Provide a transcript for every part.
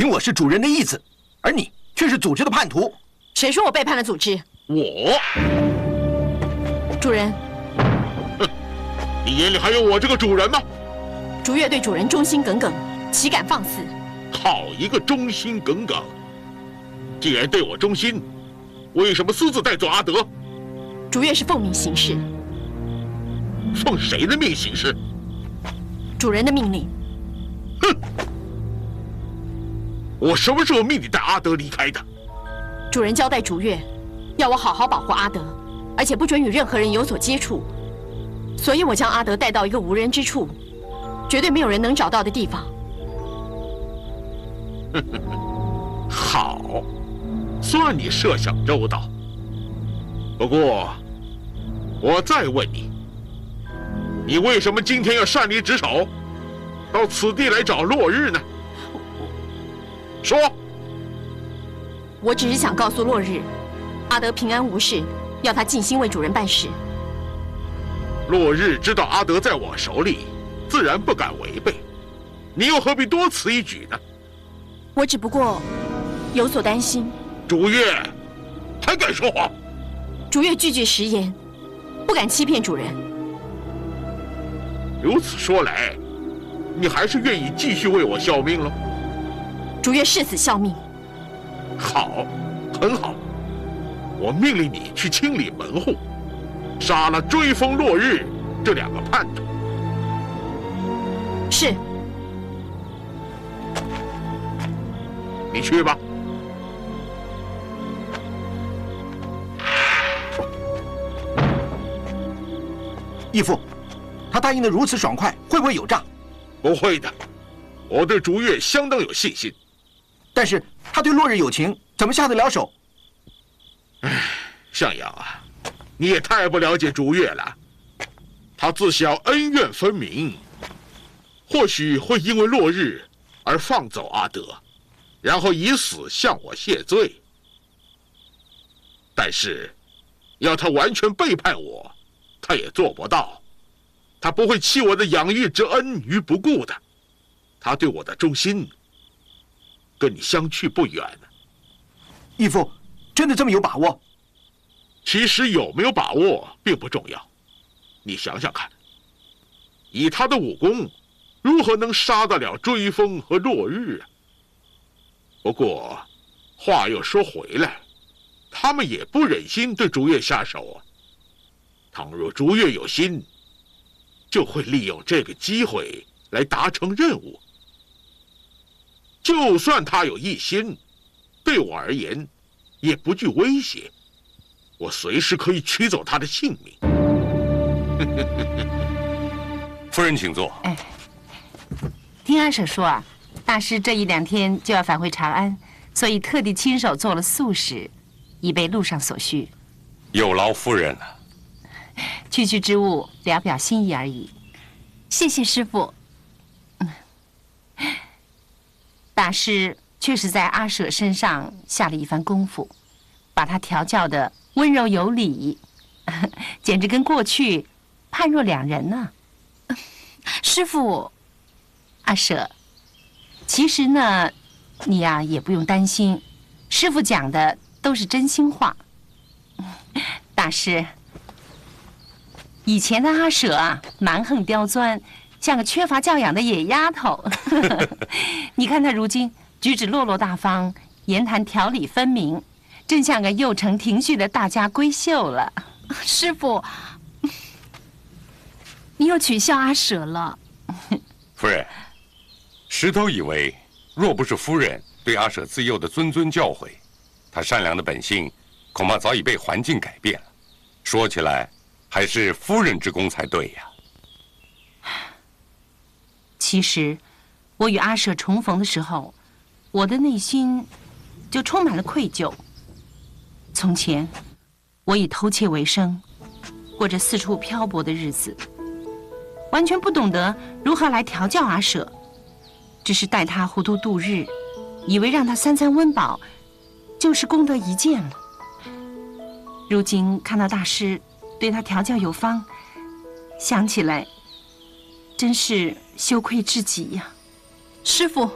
凭我是主人的意思，而你却是组织的叛徒。谁说我背叛了组织？我。主人。哼，你眼里还有我这个主人吗？竹月对主人忠心耿耿，岂敢放肆？好一个忠心耿耿！既然对我忠心，为什么私自带走阿德？竹月是奉命行事。奉谁的命行事？主人的命令。哼！我什么时候命你带阿德离开的？主人交代竹月，要我好好保护阿德，而且不准与任何人有所接触。所以我将阿德带到一个无人之处，绝对没有人能找到的地方。好，算你设想周到。不过，我再问你，你为什么今天要擅离职守，到此地来找落日呢？说。我只是想告诉落日，阿德平安无事，要他尽心为主人办事。落日知道阿德在我手里，自然不敢违背，你又何必多此一举呢？我只不过有所担心。竹月，还敢说谎？竹月句句实言，不敢欺骗主人。如此说来，你还是愿意继续为我效命了？竹月誓死效命。好，很好。我命令你去清理门户，杀了追风落日这两个叛徒。是。你去吧。义父，他答应的如此爽快，会不会有诈？不会的，我对竹月相当有信心。但是他对落日有情，怎么下得了手？唉，向阳啊，你也太不了解竹月了。他自小恩怨分明，或许会因为落日而放走阿德，然后以死向我谢罪。但是，要他完全背叛我，他也做不到。他不会弃我的养育之恩于不顾的。他对我的忠心，跟你相去不远。义父，真的这么有把握？其实有没有把握并不重要。你想想看，以他的武功，如何能杀得了追风和落日啊？不过，话又说回来，他们也不忍心对竹月下手啊。倘若竹月有心，就会利用这个机会来达成任务。就算他有异心，对我而言也不具威胁，我随时可以取走他的性命。夫人请坐。哎，听阿舍说啊，大师这一两天就要返回长安，所以特地亲手做了素食，以备路上所需。有劳夫人了。区区之物，聊表心意而已。谢谢师父。大师确实在阿舍身上下了一番功夫，把他调教的温柔有礼，简直跟过去判若两人呢。师父，阿舍，其实呢，你呀也不用担心，师父讲的都是真心话。大师，以前的阿舍啊，蛮横刁钻，像个缺乏教养的野丫头。你看他如今举止落落大方，言谈条理分明，真像个幼承庭训的大家闺秀了。师父，你又取笑阿舍了。夫人，石头以为，若不是夫人对阿舍自幼的谆谆教诲，他善良的本性恐怕早已被环境改变了。说起来，还是夫人之功才对呀。其实，我与阿舍重逢的时候，我的内心就充满了愧疚。从前，我以偷窃为生，过着四处漂泊的日子，完全不懂得如何来调教阿舍，只是待他糊涂度日，以为让他三餐温饱，就是功德一件了。如今看到大师对他调教有方，想起来，真是羞愧至极呀。师父，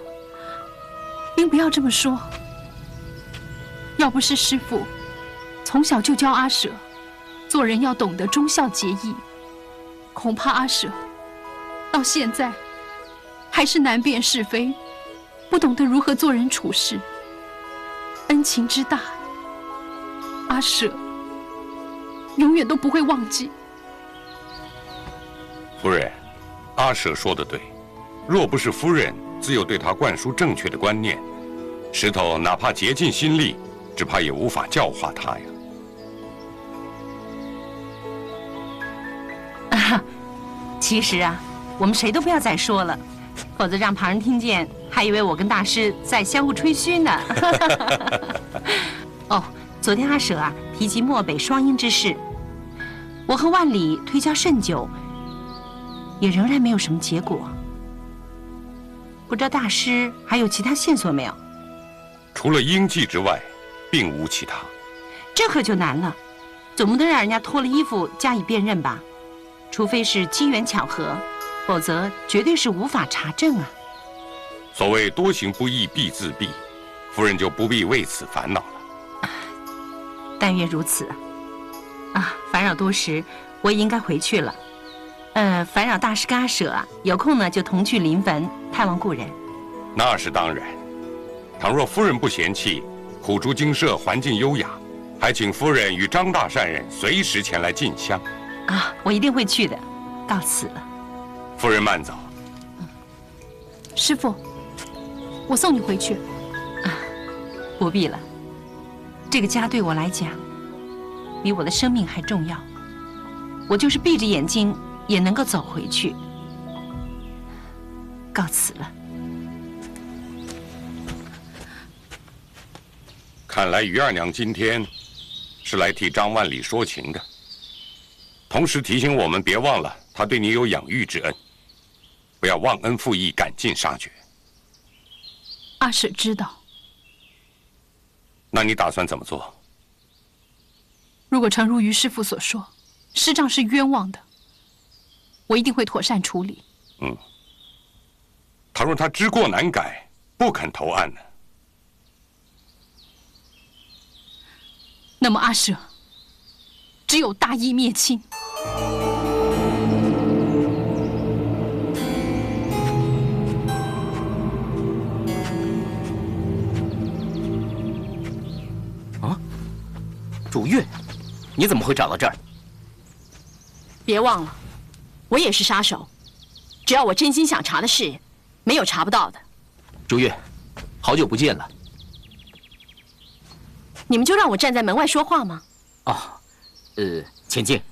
您不要这么说。要不是师父从小就教阿舍，做人要懂得忠孝节义，恐怕阿舍到现在还是难辨是非，不懂得如何做人处事。恩情之大，阿舍永远都不会忘记。夫人，阿舍说得对，若不是夫人自幼对他灌输正确的观念，石头哪怕竭尽心力，只怕也无法教化他呀。其实啊，我们谁都不要再说了，否则让旁人听见，还以为我跟大师在相互吹嘘呢。哦，昨天阿舍啊提及漠北双鹰之事，我和万里推销甚久，也仍然没有什么结果。不知道大师还有其他线索没有？除了鹰计之外，并无其他。这可就难了，总不能让人家脱了衣服加以辨认吧？除非是机缘巧合，否则绝对是无法查证啊。所谓多行不义必自毙，夫人就不必为此烦恼了。但愿如此啊！烦扰多时，我也应该回去了。烦扰大师跟阿舍啊，有空呢就同去临汾探望故人。那是当然。倘若夫人不嫌弃，苦竹精舍环境优雅，还请夫人与张大善人随时前来进香。啊，我一定会去的。告辞了。夫人慢走。师父，我送你回去。不必了，这个家对我来讲，比我的生命还重要。我就是闭着眼睛也能够走回去。告辞了。看来于二娘今天是来替张万里说情的，同时提醒我们别忘了她对你有养育之恩，不要忘恩负义，赶尽杀绝。阿舍知道。那你打算怎么做？如果诚如于师父所说，师丈是冤枉的，我一定会妥善处理。倘若他知过难改，不肯投案呢？那么阿舍只有大义灭亲。主月，你怎么会找到这儿？别忘了，我也是杀手，只要我真心想查的事，没有查不到的。主月，好久不见了。你们就让我站在门外说话吗？哦，前进。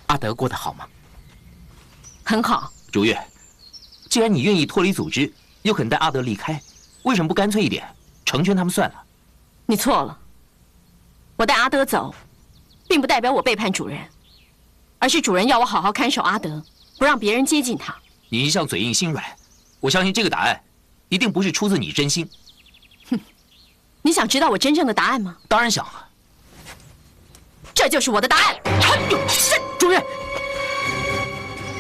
阿德过得好吗？很好。主月，既然你愿意脱离组织，又肯带阿德离开，为什么不干脆一点，成全他们算了？你错了，我带阿德走，并不代表我背叛主人，而是主人要我好好看守阿德，不让别人接近他。你一向嘴硬心软，我相信这个答案一定不是出自你真心。哼，你想知道我真正的答案吗？当然想了。这就是我的答案。主任，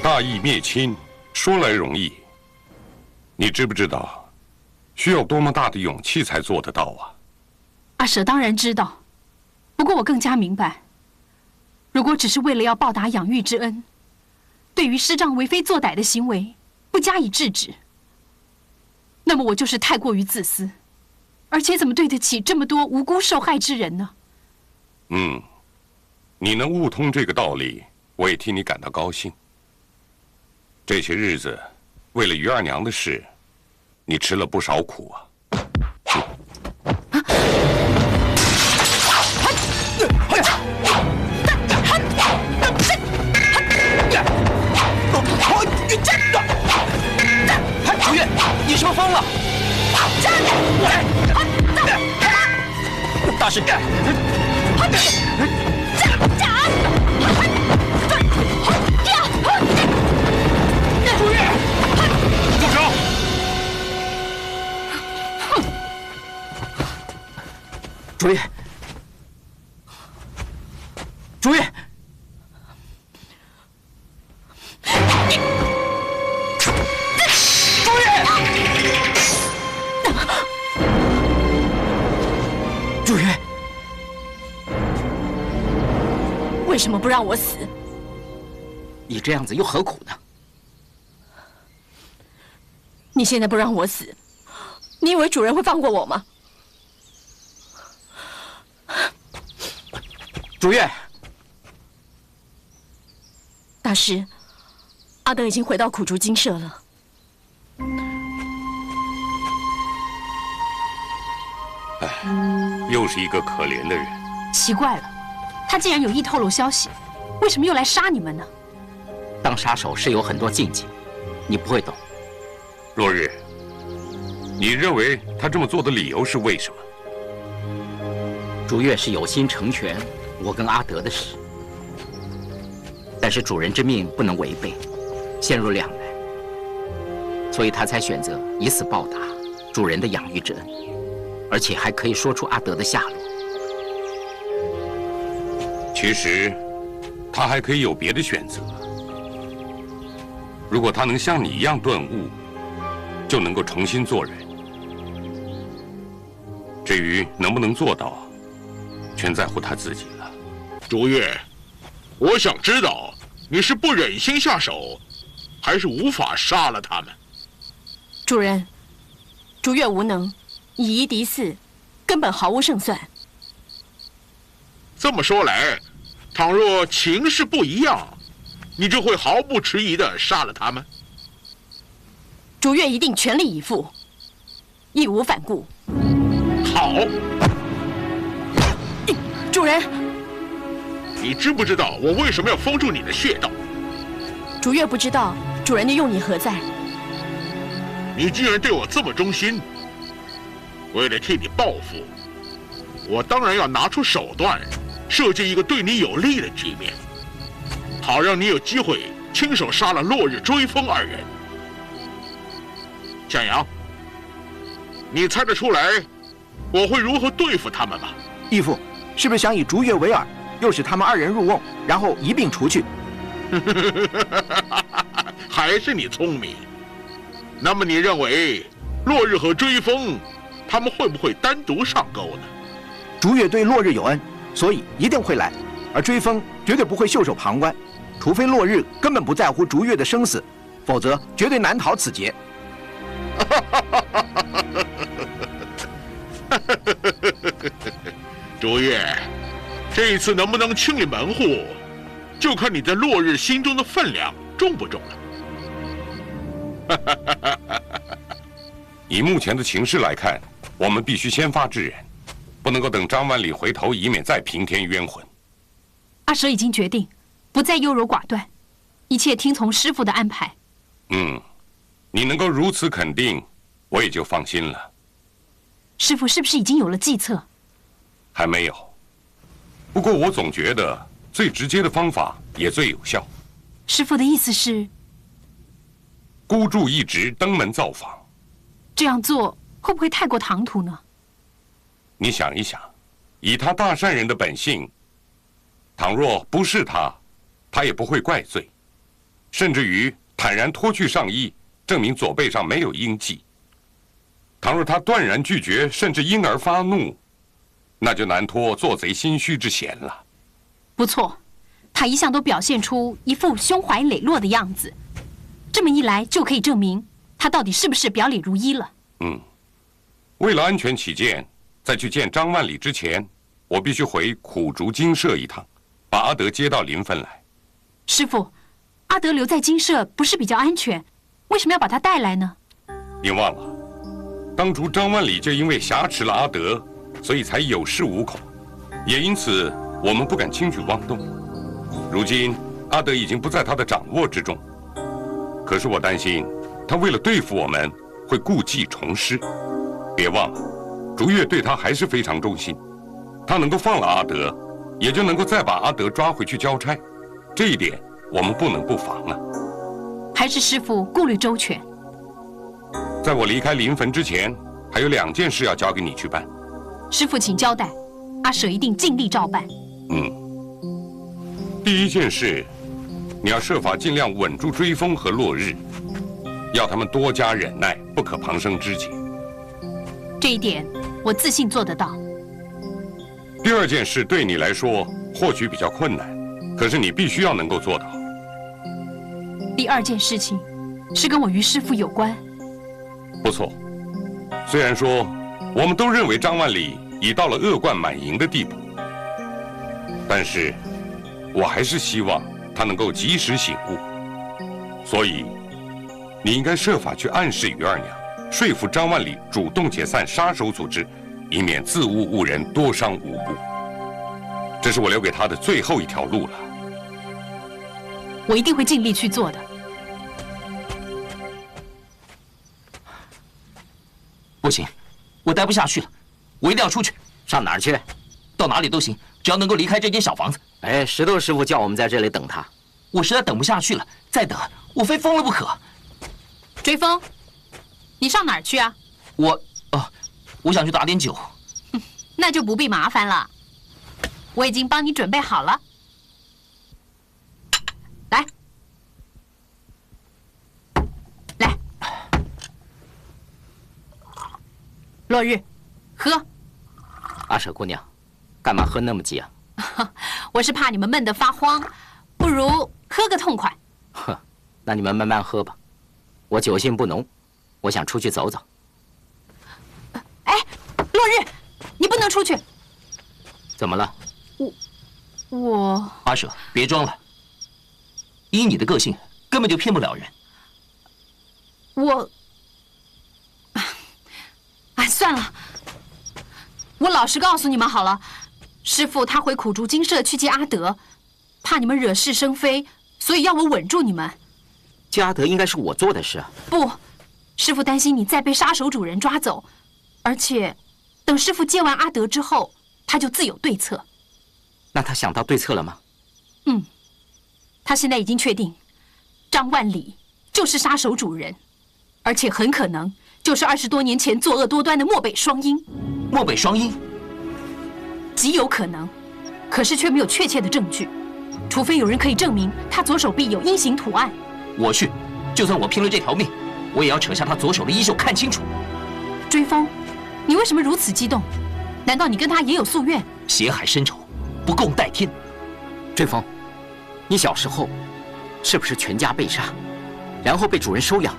大义灭亲，说来容易，你知不知道，需要多么大的勇气才做得到啊？阿舍当然知道，不过我更加明白，如果只是为了要报答养育之恩，对于师丈为非作歹的行为不加以制止，那么我就是太过于自私，而且怎么对得起这么多无辜受害之人呢？你能悟通这个道理，我也替你感到高兴。这些日子，为了于二娘的事，你吃了不少苦啊。主月，你是不是疯了？大师，主月，住手！主月，主月，为什么不让我死？你这样子又何苦呢？你现在不让我死，你以为主人会放过我吗？主月，大师，阿德已经回到苦竹精舍了。又是一个可怜的人。奇怪了，他既然有意透露消息，为什么又来杀你们呢？当杀手是有很多禁忌，你不会懂。落日，你认为他这么做的理由是为什么？竹月是有心成全我跟阿德的事，但是主人之命不能违背，陷入两难，所以他才选择以死报答主人的养育之恩，而且还可以说出阿德的下落。其实，他还可以有别的选择。如果他能像你一样顿悟，就能够重新做人。至于能不能做到，全在乎他自己了。竹月，我想知道你是不忍心下手，还是无法杀了他们？主人，竹月无能，以一敌四，根本毫无胜算。这么说来，倘若情势不一样，你就会毫不迟疑地杀了他们？竹月一定全力以赴，义无反顾。好，主人，你知不知道我为什么要封住你的穴道？竹月不知道主人的用意何在。你既然对我这么忠心，为了替你报复，我当然要拿出手段，设计一个对你有利的局面，好让你有机会亲手杀了落日追风二人。向阳，你猜得出来我会如何对付他们吗？义父，是不是想以竹月为饵，诱使他们二人入瓮，然后一并除去？还是你聪明。那么你认为落日和追风他们会不会单独上钩呢？竹月对落日有恩，所以一定会来，而追风绝对不会袖手旁观，除非落日根本不在乎竹月的生死，否则绝对难逃此劫。竹月，这一次能不能清理门户，就看你在落日心中的分量重不重了。以目前的情势来看，我们必须先发制人，不能够等张万里回头，以免再平添冤魂。阿蛇已经决定，不再优柔寡断，一切听从师父的安排。你能够如此肯定，我也就放心了。师父是不是已经有了计策？还没有，不过我总觉得最直接的方法也最有效。师父的意思是，孤注一掷，登门造访。这样做会不会太过唐突呢？你想一想，以他大善人的本性，倘若不是他，他也不会怪罪，甚至于坦然脱去上衣，证明左背上没有阴迹。倘若他断然拒绝，甚至因而发怒，那就难脱做贼心虚之嫌了。不错，他一向都表现出一副胸怀磊落的样子，这么一来就可以证明他到底是不是表里如一了。为了安全起见，在去见张万里之前，我必须回苦竹精舍一趟，把阿德接到临汾来。师父，阿德留在精舍不是比较安全，为什么要把他带来呢？你忘了，当初张万里就因为挟持了阿德，所以才有恃无恐，也因此我们不敢轻举妄动。如今阿德已经不在他的掌握之中，可是我担心他为了对付我们，会故技重施。别忘了，竹月对他还是非常忠心，他能够放了阿德，也就能够再把阿德抓回去交差，这一点我们不能不防啊。还是师父顾虑周全。在我离开临汾之前，还有2件事要交给你去办。师父请交代，阿舍一定尽力照办。第一件事，你要设法尽量稳住追风和落日，要他们多加忍耐，不可旁生枝节。这一点我自信做得到。第二件事对你来说或许比较困难，可是你必须要能够做到。第二件事情是跟我于师傅有关。不错，虽然说我们都认为张万里已到了恶贯满盈的地步，但是我还是希望他能够及时醒悟。所以，你应该设法去暗示于二娘，说服张万里主动解散杀手组织，以免自误误人，多伤无辜。这是我留给他的最后一条路了。我一定会尽力去做的。不行，我待不下去了，我一定要出去。上哪儿去？到哪里都行，只要能够离开这间小房子。哎，石头师傅叫我们在这里等他。我实在等不下去了，再等我非疯了不可。追风，你上哪儿去啊？我想去打点酒。那就不必麻烦了，我已经帮你准备好了。来，来，落日，喝。阿舍姑娘，干嘛喝那么急啊？我是怕你们闷得发慌，不如喝个痛快。呵，那你们慢慢喝吧。我酒性不浓，我想出去走走。哎，落日，你不能出去。怎么了？我阿舍，别装了。依你的个性，根本就骗不了人。哎，算了，我老实告诉你们好了。师父他回苦竹精舍去接阿德，怕你们惹是生非，所以要我稳住你们。接阿德应该是我做的事啊。不，师父担心你再被杀手主人抓走，而且等师父接完阿德之后，他就自有对策。那他想到对策了吗？他现在已经确定，张万里就是杀手主人，而且很可能就是20多年前作恶多端的漠北双鹰。漠北双鹰，极有可能，可是却没有确切的证据，除非有人可以证明他左手臂有鹰形图案。我去，就算我拼了这条命，我也要扯下他左手的衣袖看清楚。追风，你为什么如此激动？难道你跟他也有夙愿？血海深仇，不共戴天。追风，你小时候是不是全家被杀，然后被主人收养？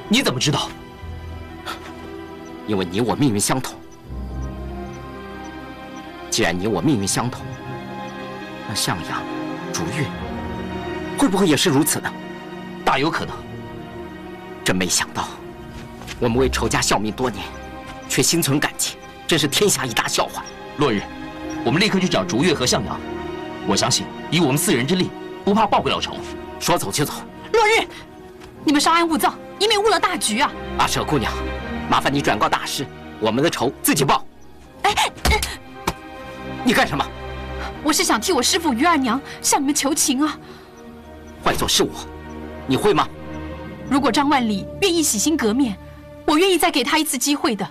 你怎么知道？因为你我命运相同。既然你我命运相同，那向阳、竹月会不会也是如此呢？大有可能。真没想到，我们为仇家效命多年，却心存感激，真是天下一大笑话。落日，我们立刻去找竹月和向阳。我相信，以我们4人之力，不怕报不了仇。说走就走。落日，你们稍安勿躁，以免误了大局啊！阿舍姑娘，麻烦你转告大师，我们的仇自己报。你干什么？我是想替我师父于二娘向你们求情啊。换作是我，你会吗？如果张万里愿意洗心革面，我愿意再给他一次机会的。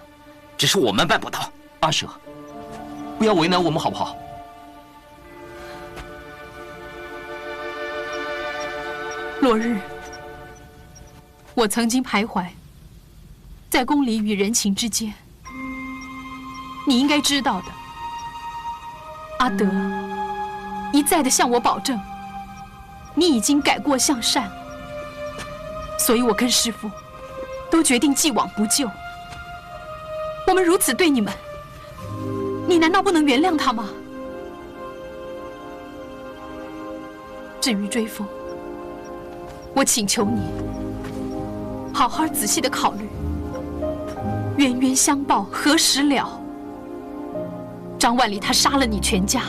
只是我们办不到。阿舍，不要为难我们好不好？落日，我曾经徘徊在公理与人情之间，你应该知道的。阿德一再的向我保证，你已经改过向善，所以我跟师父都决定既往不咎。我们如此对你们，你难道不能原谅他吗？至于追风，我请求你好好仔细的考虑，冤冤相报何时了？张万里他杀了你全家，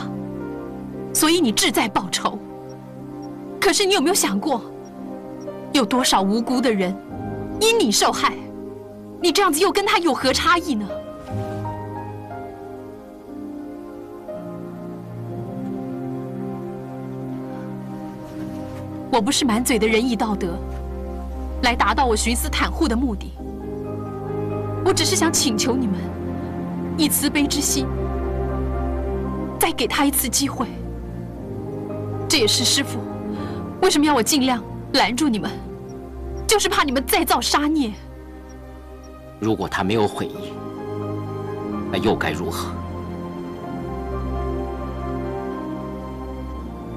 所以你志在报仇。可是你有没有想过，有多少无辜的人因你受害？你这样子又跟他有何差异呢？我不是满嘴的仁义道德，来达到我徇私袒护的目的。我只是想请求你们，以慈悲之心，再给他一次机会。这也是师父为什么要我尽量拦住你们，就是怕你们再造杀孽。如果他没有悔意，那又该如何？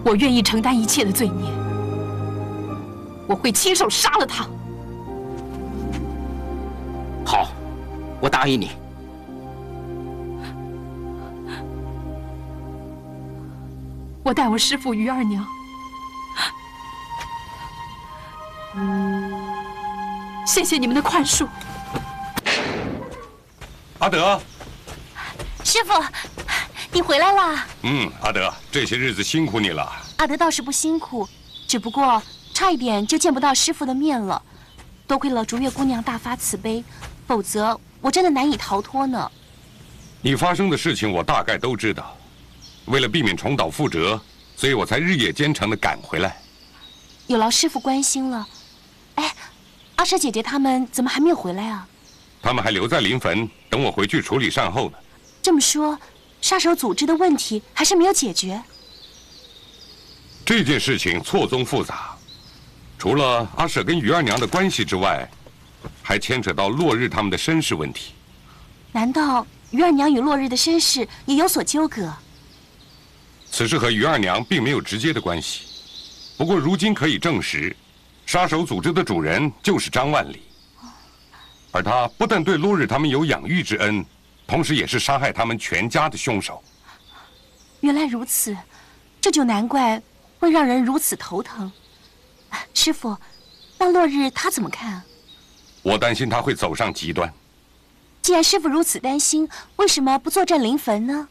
我愿意承担一切的罪孽，我会亲手杀了他。好，我答应你。我带我师父于二娘。谢谢你们的宽恕。阿德，师傅，你回来啦！阿德，这些日子辛苦你了。阿德倒是不辛苦，只不过差一点就见不到师傅的面了。多亏了竹月姑娘大发慈悲，否则我真的难以逃脱呢。你发生的事情我大概都知道，为了避免重蹈覆辙，所以我才日夜兼程的赶回来。有劳师傅关心了。哎，阿舍姐姐他们怎么还没有回来啊？他们还留在临汾，等我回去处理善后呢。这么说，杀手组织的问题还是没有解决？这件事情错综复杂，除了阿舍跟于二娘的关系之外，还牵扯到落日他们的身世问题。难道于二娘与落日的身世也有所纠葛？此事和于二娘并没有直接的关系，不过如今可以证实，杀手组织的主人就是张万里，而他不但对落日他们有养育之恩，同时也是杀害他们全家的凶手。原来如此，这就难怪会让人如此头疼。师傅，那落日他怎么看啊？我担心他会走上极端。既然师傅如此担心，为什么不坐镇临汾呢？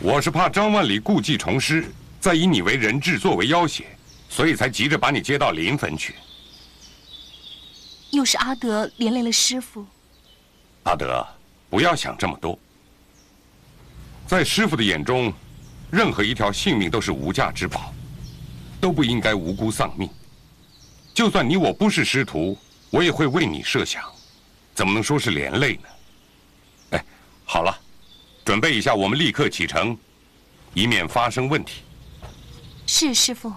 我是怕张万里故技重施，再以你为人质作为要挟，所以才急着把你接到临汾去。又是阿德连累了师傅。阿德，不要想这么多。在师傅的眼中，任何一条性命都是无价之宝，都不应该无辜丧命。就算你我不是师徒，我也会为你设想，怎么能说是连累呢？哎，好了，准备一下，我们立刻启程，以免发生问题。是师傅。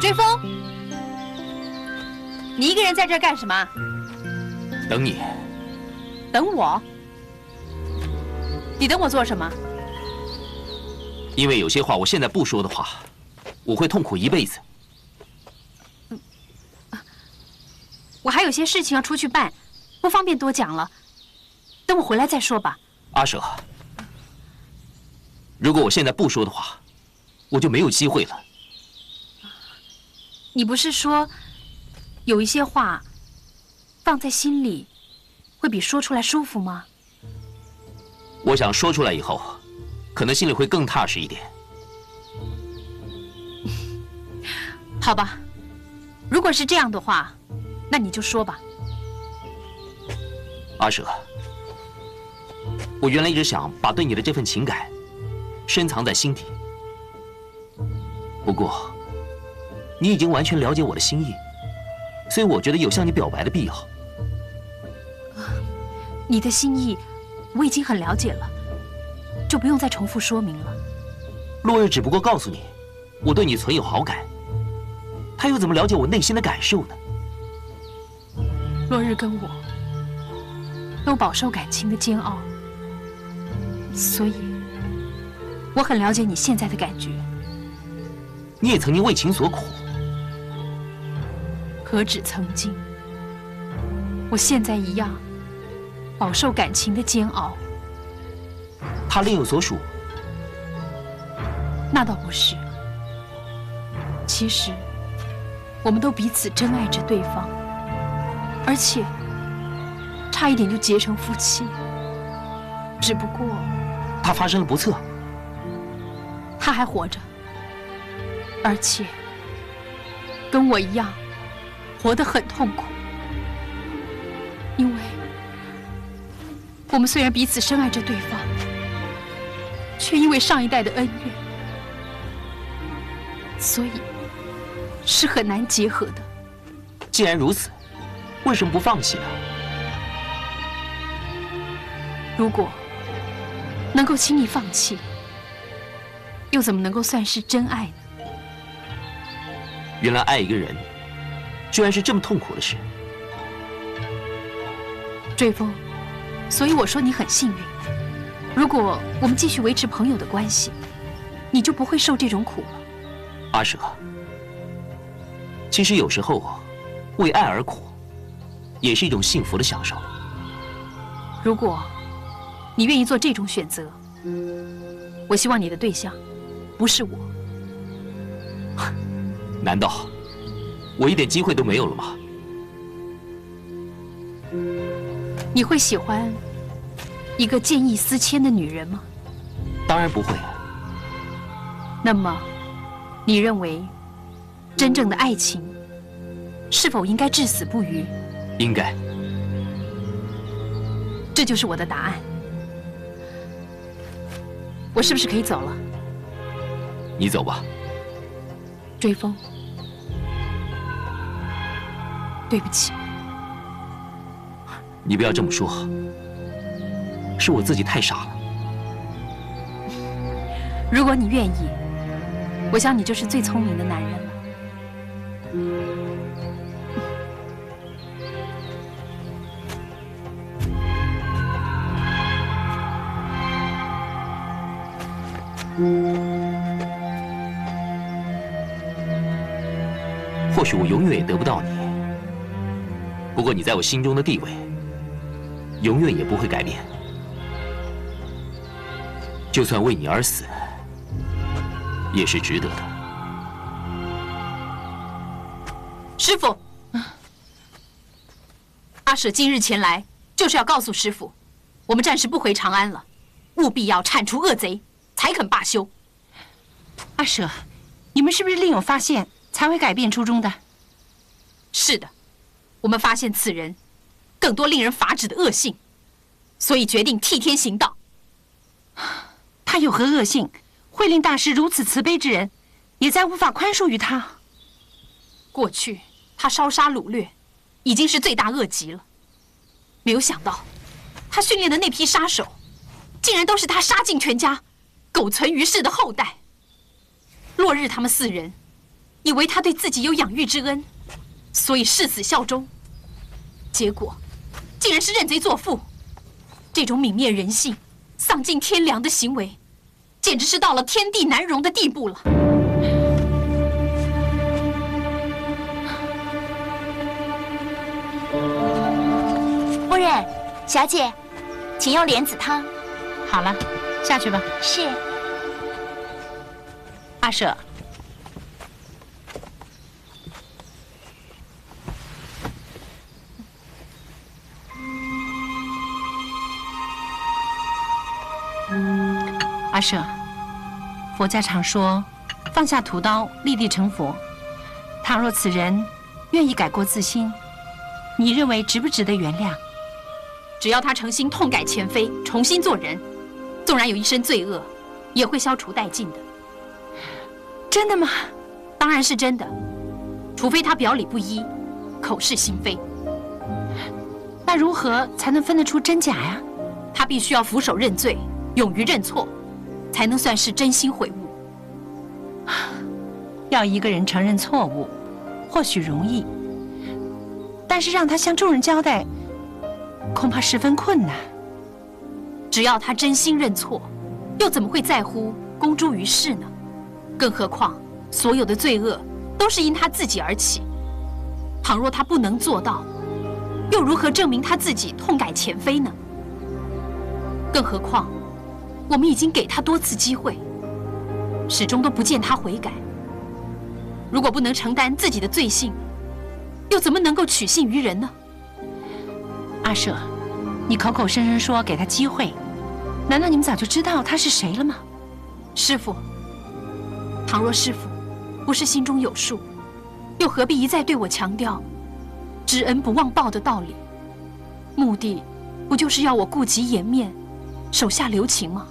追风，你一个人在这儿干什么？等你。等我？你等我做什么？因为有些话我现在不说的话，我会痛苦一辈子。我还有些事情要出去办，不方便多讲了。等我回来再说吧。阿舍，如果我现在不说的话，我就没有机会了。你不是说有一些话放在心里会比说出来舒服吗？我想说出来以后，可能心里会更踏实一点。好吧，如果是这样的话，那你就说吧。阿舍，我原来一直想把对你的这份情感深藏在心底，不过你已经完全了解我的心意，所以我觉得有向你表白的必要。你的心意我已经很了解了，就不用再重复说明了。落日只不过告诉你我对你存有好感，他又怎么了解我内心的感受呢？落日跟我都饱受感情的煎熬，所以我很了解你现在的感觉。你也曾经为情所苦。何止曾经，我现在一样饱受感情的煎熬。他另有所属？那倒不是。其实，我们都彼此真爱着对方，而且差一点就结成夫妻。只不过，他发生了不测。他还活着，而且跟我一样。活得很痛苦，因为我们虽然彼此深爱着对方，却因为上一代的恩怨，所以是很难结合的。既然如此，为什么不放弃呢？如果能够轻易放弃，又怎么能够算是真爱呢？原来爱一个人，居然是这么痛苦的事。追风，所以我说你很幸运。如果我们继续维持朋友的关系，你就不会受这种苦了。阿舍，其实有时候为爱而苦，也是一种幸福的享受。如果你愿意做这种选择，我希望你的对象不是我。难道我一点机会都没有了吗？你会喜欢一个见异思迁的女人吗？当然不会。那么，你认为真正的爱情是否应该至死不渝？应该。这就是我的答案。我是不是可以走了？你走吧。追风，对不起。你不要这么说，是我自己太傻了。如果你愿意，我想你就是最聪明的男人了。或许我永远也得不到你，不过你在我心中的地位，永远也不会改变。就算为你而死，也是值得的。师傅，阿舍今日前来，就是要告诉师傅，我们暂时不回长安了，务必要铲除恶贼，才肯罢休。阿舍，你们是不是另有发现，才会改变初衷的？是的，我们发现此人更多令人发指的恶性，所以决定替天行道。他有何恶性，会令大师如此慈悲之人，也再无法宽恕于他？过去他烧杀掳掠，已经是罪大恶极了。没有想到，他训练的那批杀手，竟然都是他杀尽全家、苟存于世的后代。落日他们4人，以为他对自己有养育之恩，所以誓死效忠。结果，竟然是认贼作父。这种泯灭人性、丧尽天良的行为，简直是到了天地难容的地步了。夫人，小姐，请用莲子汤。好了，下去吧。是。阿舍，阿舍，佛家常说，放下屠刀，立地成佛。倘若此人愿意改过自新，你认为值不值得原谅？只要他诚心痛改前非，重新做人，纵然有一身罪恶，也会消除殆尽的。真的吗？当然是真的，除非他表里不一，口是心非。那如何才能分得出真假呀？他必须要俯首认罪，勇于认错，才能算是真心悔悟。要一个人承认错误，或许容易，但是让他向众人交代，恐怕十分困难。只要他真心认错，又怎么会在乎公诸于世呢？更何况，所有的罪恶都是因他自己而起。倘若他不能做到，又如何证明他自己痛改前非呢？更何况，我们已经给他多次机会，始终都不见他悔改。如果不能承担自己的罪行，又怎么能够取信于人呢？阿舍，你口口声声说给他机会，难道你们早就知道他是谁了吗？师父，倘若师父不是心中有数，又何必一再对我强调知恩不忘报的道理？目的不就是要我顾及颜面，手下留情吗？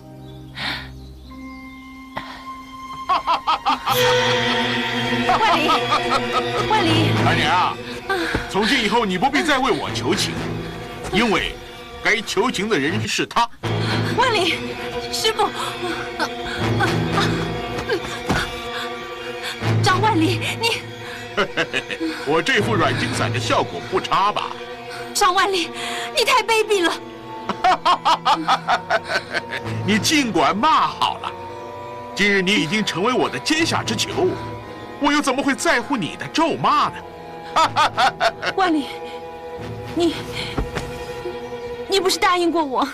万里，万里，二娘啊，从今以后你不必再为我求情，因为该求情的人是他。万里，师父，张万里，我这副软筋伞的效果不差吧？张万里，你太卑鄙了！你尽管骂好了。今日你已经成为我的阶下之囚，我又怎么会在乎你的咒骂呢？万里，你不是答应过我，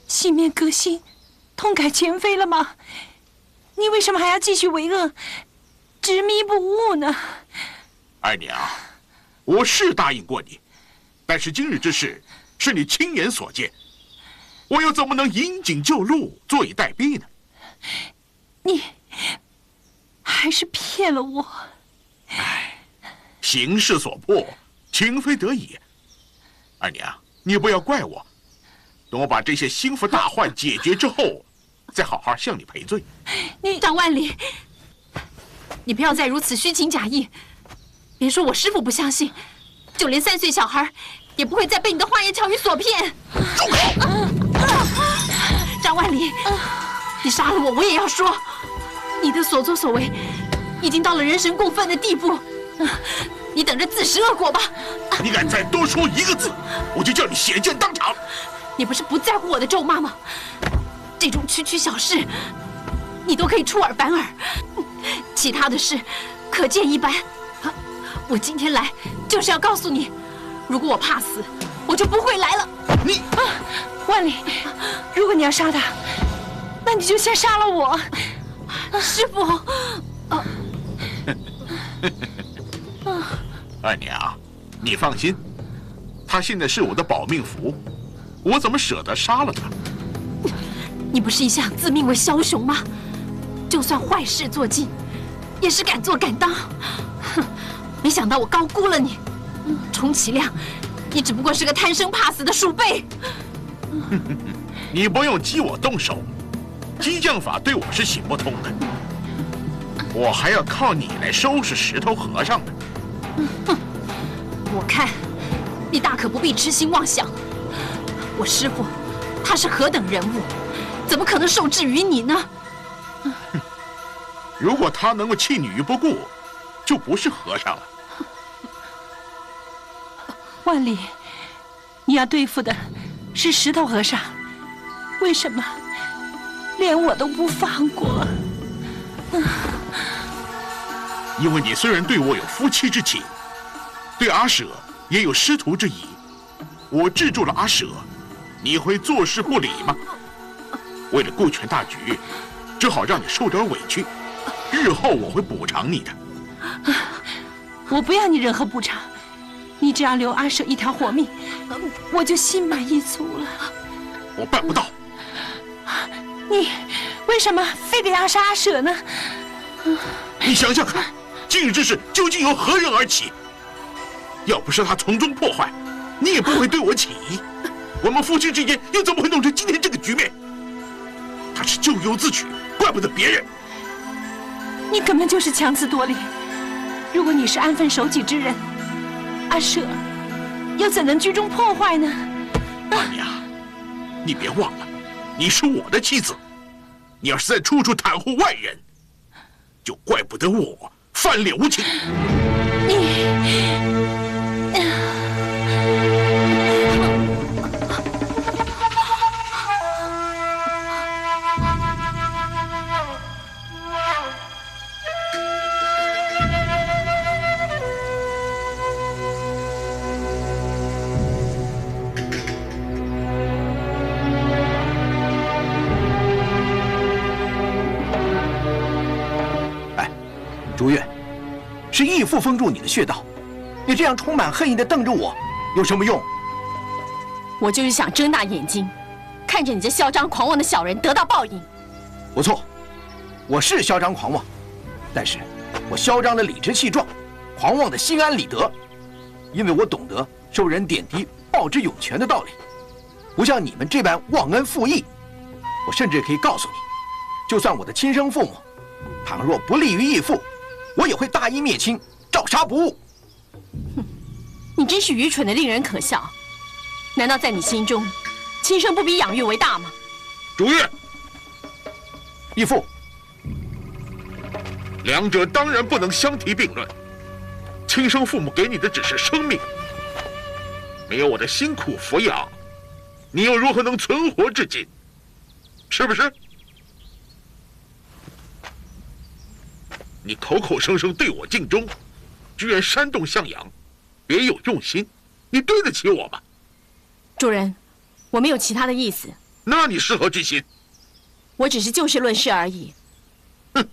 洗面革新，痛改前非了吗？你为什么还要继续为恶，执迷不悟呢？二娘，我是答应过你，但是今日之事是你亲眼所见，我又怎么能引颈就戮，坐以待毙呢？你还是骗了我。唉，形势所迫，情非得已。二娘，你不要怪我，等我把这些心腹大患解决之后，再好好向你赔罪。张万里，你不要再如此虚情假意。别说我师父不相信，就连3岁小孩也不会再被你的花言巧语所骗。住口！张万里，你杀了我，我也要说，你的所作所为已经到了人神共愤的地步，你等着自食恶果吧。你敢再多说一个字，我就叫你血溅当场。你不是不在乎我的咒骂吗？这种区区小事，你都可以出尔反尔，其他的事可见一斑。我今天来就是要告诉你，如果我怕死，我就不会来了。你，万里，如果你要杀他，那你就先杀了我。师父，二娘，你放心，他现在是我的保命符，我怎么舍得杀了他？你不是一向自命为枭雄吗？就算坏事做尽，也是敢做敢当。哼，没想到我高估了你，充其量，你只不过是个贪生怕死的鼠辈。你不用激我动手，激将法对我是行不通的，我还要靠你来收拾石头和尚呢。哼，我看你大可不必痴心妄想。我师父他是何等人物，怎么可能受制于你呢？如果他能够弃你于不顾，就不是和尚了。万里，你要对付的是石头和尚，为什么连我都不放过？因为你虽然对我有夫妻之情，对阿舍也有师徒之谊，我制住了阿舍，你会坐视不理吗？为了顾全大局，只好让你受点委屈，日后我会补偿你的。我不要你任何补偿，你只要留阿舍一条活命，我就心满意足了。我办不到。你为什么非得要杀阿舍呢？你想想看，今日之事究竟由何人而起？要不是他从中破坏，你也不会对我起疑。我们夫妻之间又怎么会弄成今天这个局面？他是咎由自取，怪不得别人。你根本就是强词夺理。如果你是安分守己之人，阿舍又怎能居中破坏呢？阿娘，你别忘了，你是我的妻子。你要是再处处袒护外人，就怪不得我翻脸无情。如月，是义父封住你的穴道，你这样充满恨意地瞪着我，有什么用？我就是想睁大眼睛，看着你这嚣张狂妄的小人得到报应。不错，我是嚣张狂妄，但是我嚣张的理直气壮，狂妄的心安理得，因为我懂得受人点滴报之涌泉的道理，不像你们这般忘恩负义。我甚至可以告诉你，就算我的亲生父母，倘若不利于义父，我也会大义灭亲，照杀不误。哼，你真是愚蠢的令人可笑。难道在你心中，亲生不比养育为大吗？如月，义父，两者当然不能相提并论。亲生父母给你的只是生命，没有我的辛苦抚养，你又如何能存活至今？是不是？你口口声声对我尽忠，居然煽动向阳，别有用心，你对得起我吗？主人，我没有其他的意思。那你是何居心？我只是就事论事而已。哼！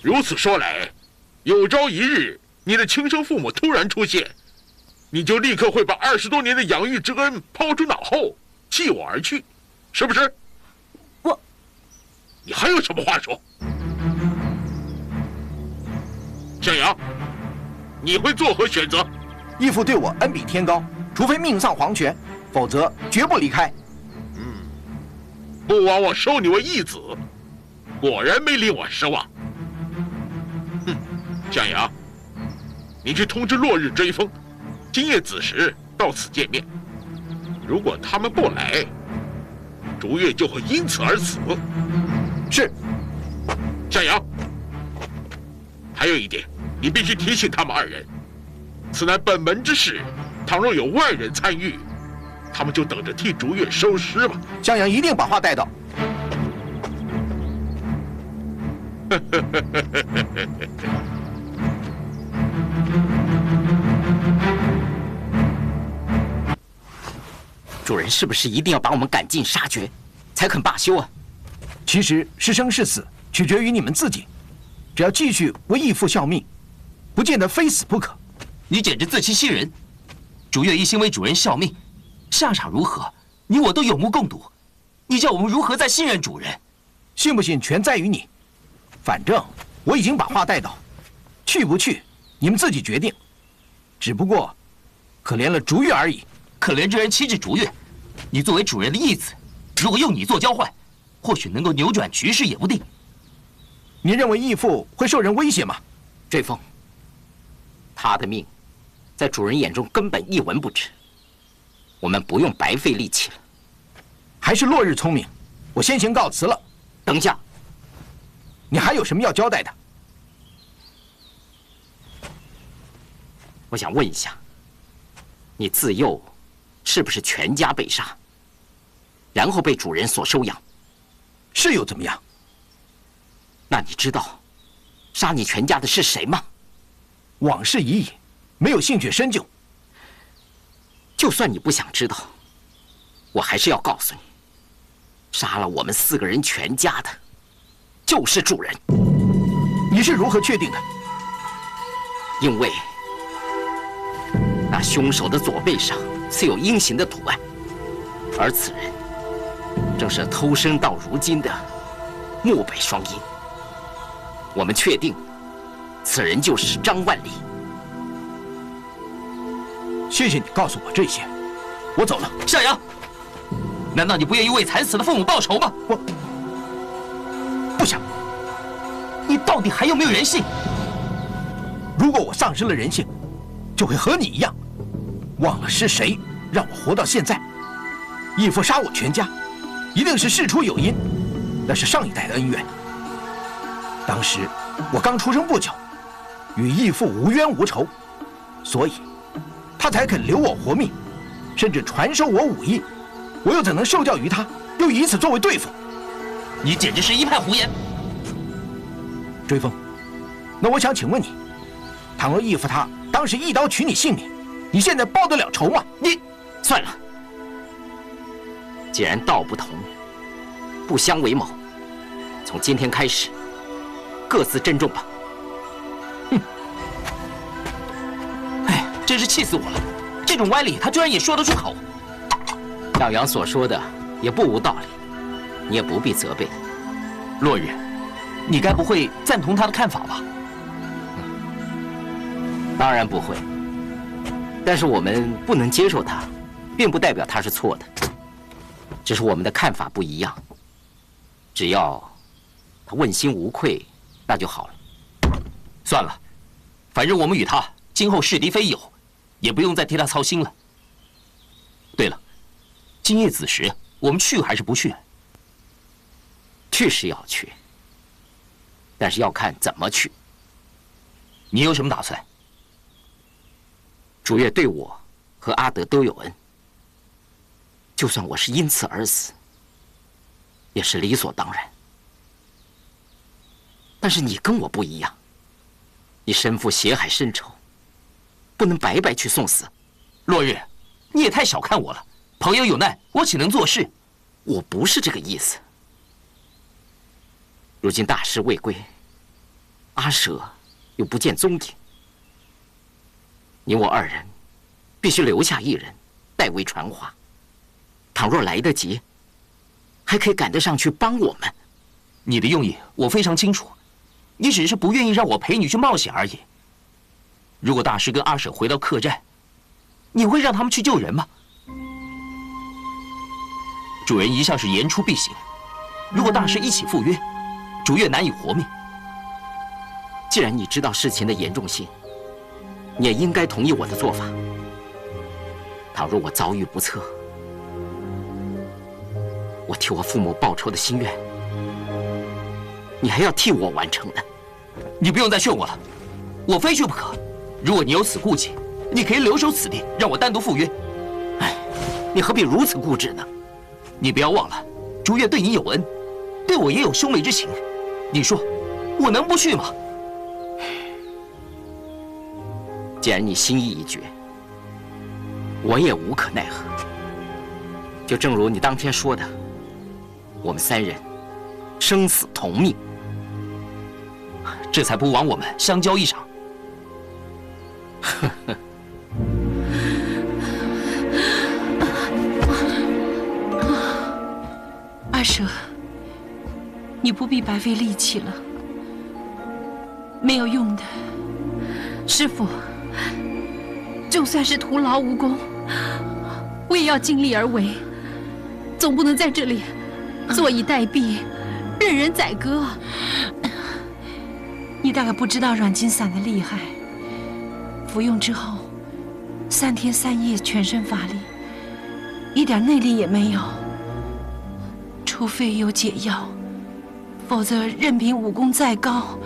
如此说来，有朝一日你的亲生父母突然出现，你就立刻会把20多年的养育之恩抛诸脑后，弃我而去，是不是？你还有什么话说？向阳，你会作何选择？义父对我恩比天高，除非命丧黄泉，否则绝不离开。不枉我收你为义子，果然没令我失望。向阳，你去通知落日追风，今夜子时到此见面。如果他们不来，竹月就会因此而死。是。向阳，还有一点，你必须提醒他们2人，此乃本门之事，倘若有外人参与，他们就等着替竹月收尸吧。向阳一定把话带到。主人是不是一定要把我们赶尽杀绝，才肯罢休啊？其实是生是死，取决于你们自己。只要继续为义父效命，不见得非死不可。你简直自欺欺人！竹月一心为主人效命，下场如何，你我都有目共睹。你叫我们如何再信任主人？信不信全在于你。反正我已经把话带到，去不去你们自己决定。只不过，可怜了竹月而已。可怜之人岂止竹月？你作为主人的义子，如果用你做交换，或许能够扭转局势也不定。你认为义父会受人威胁吗？追风，他的命，在主人眼中根本一文不值。我们不用白费力气了。还是落日聪明，我先行告辞了。等一下，你还有什么要交代的？我想问一下，你自幼是不是全家被杀，然后被主人所收养？是又怎么样？那你知道杀你全家的是谁吗？往事已矣，没有兴趣深究。就算你不想知道，我还是要告诉你，杀了我们4个人全家的，就是主人。你是如何确定的？因为那凶手的左背上刺有鹰形的图案，而此人正是偷生到如今的漠北双鹰。我们确定，此人就是张万里。谢谢你告诉我这些，我走了。向阳，难道你不愿意为惨死的父母报仇吗？我不想。你到底还有没有人性？如果我丧失了人性，就会和你一样，忘了是谁让我活到现在。义父杀我全家，一定是事出有因，那是上一代的恩怨。当时我刚出生不久，与义父无冤无仇，所以他才肯留我活命，甚至传授我武艺。我又怎能受教于他，又以此作为对付？你简直是一派胡言！追风，那我想请问你，倘若义父他当时一刀取你性命，你现在报得了仇吗？你算了，既然道不同，不相为谋，从今天开始，各自珍重吧。哼！哎，真是气死我了！这种歪理他居然也说得出口。向阳所说的也不无道理，你也不必责备。落日，你该不会赞同他的看法吧？当然不会。但是我们不能接受他，并不代表他是错的，只是我们的看法不一样。只要他问心无愧，那就好了。算了，反正我们与他今后是敌非友，也不用再替他操心了。对了，今夜子时我们去还是不去？去是要去，但是要看怎么去。你有什么打算？主岳对我和阿德都有恩，就算我是因此而死，也是理所当然。但是你跟我不一样，你身负血海深仇，不能白白去送死。落日，你也太小看我了。朋友有难，我岂能坐视？我不是这个意思。如今大事未归，阿舍又不见踪影，你我二人必须留下一人代为传话。倘若来得及，还可以赶得上去帮我们。你的用意我非常清楚，你只是不愿意让我陪你去冒险而已。如果大师跟阿舍回到客栈，你会让他们去救人吗？主人一向是言出必行，如果大师一起赴约，主岳难以活命。既然你知道事情的严重性，你也应该同意我的做法。倘若我遭遇不测，我替我父母报仇的心愿，你还要替我完成的。你不用再劝我了，我非去不可。如果你有此顾忌，你可以留守此地，让我单独赴约。哎，你何必如此固执呢？你不要忘了，竹岳对你有恩，对我也有兄妹之情。你说，我能不去吗？既然你心意已决，我也无可奈何。就正如你当天说的，我们三人生死同命，这才不枉我们相交一场。呵呵。阿舍，你不必白费力气了，没有用的。师父，就算是徒劳无功，我也要尽力而为，总不能在这里坐以待毙，任人宰割啊！你大概不知道软筋散的厉害，服用之后，3天3夜全身乏力，一点内力也没有。除非有解药，否则任凭武功再高，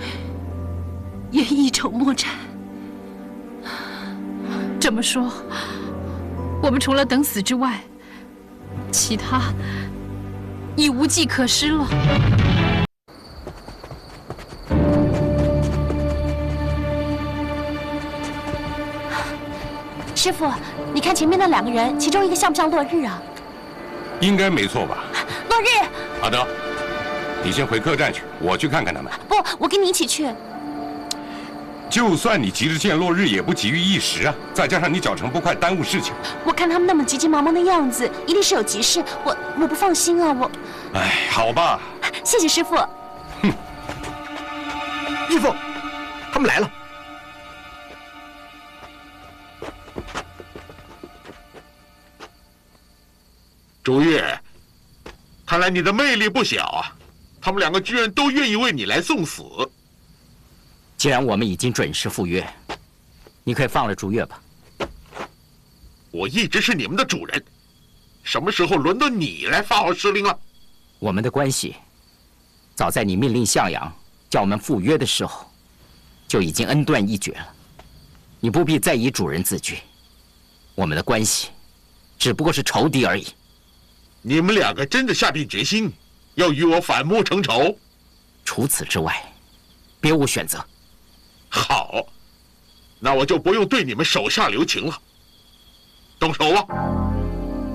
也一筹莫展。这么说，我们除了等死之外，其他已无计可施了。师傅，你看前面那2个人，其中一个像不像落日啊？应该没错吧？落日，阿德，你先回客栈去，我去看看他们。不，我跟你一起去。就算你急着见落日，也不急于一时啊！再加上你脚程不快，耽误事情。我看他们那么急急忙忙的样子，一定是有急事，我不放心啊！哎，好吧。谢谢师傅。哼，义父，他们来了。竹岳，看来你的魅力不小啊！他们2个居然都愿意为你来送死。既然我们已经准时赴约，你可以放了竹岳吧。我一直是你们的主人，什么时候轮到你来发号施令了？我们的关系，早在你命令向阳叫我们赴约的时候，就已经恩断义绝了。你不必再以主人自居，我们的关系只不过是仇敌而已。你们2个真的下定决心要与我反目成仇？除此之外，别无选择。好，那我就不用对你们手下留情了。动手吧。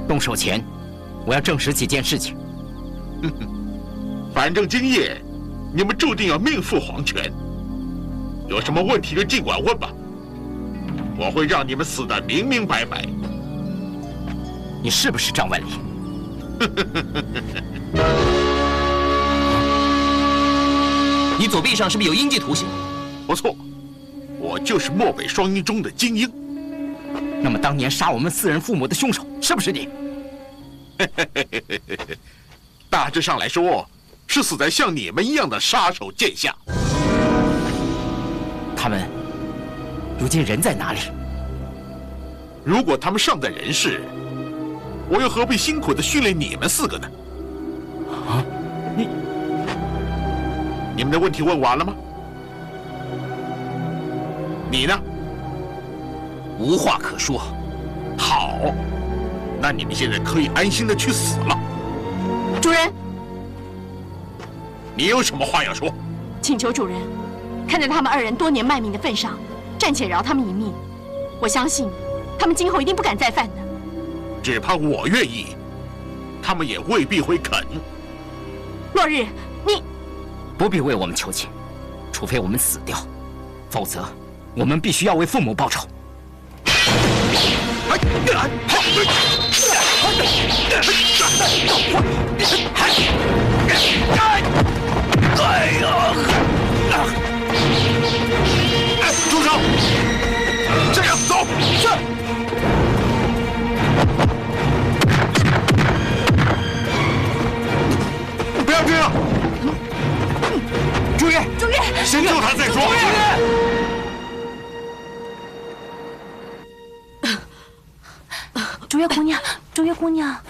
动手前，我要证实几件事情。反正今夜你们注定要命赴黄泉，有什么问题就尽管问吧，我会让你们死得明明白白。你是不是张万里？你左臂上是不是有阴迹图形？不错，我就是漠北双鹰中的精英。那么当年杀我们4人父母的凶手是不是你？大致上来说，是死在像你们一样的杀手剑下。他们如今人在哪里？如果他们尚在人世，我又何必辛苦的训练你们4个呢？啊，你们的问题问完了吗？你呢？无话可说。好，那你们现在可以安心的去死了。主人，你有什么话要说？请求主人，看在他们2人多年卖命的份上，暂且饶他们一命。我相信，他们今后一定不敢再犯的。只怕我愿意，他们也未必会肯。落日，你不必为我们求情，除非我们死掉，否则我们必须要为父母报仇。住手！这样走。是。不要这样！朱月，朱月，先救他再说。竹月姑娘，竹月姑娘，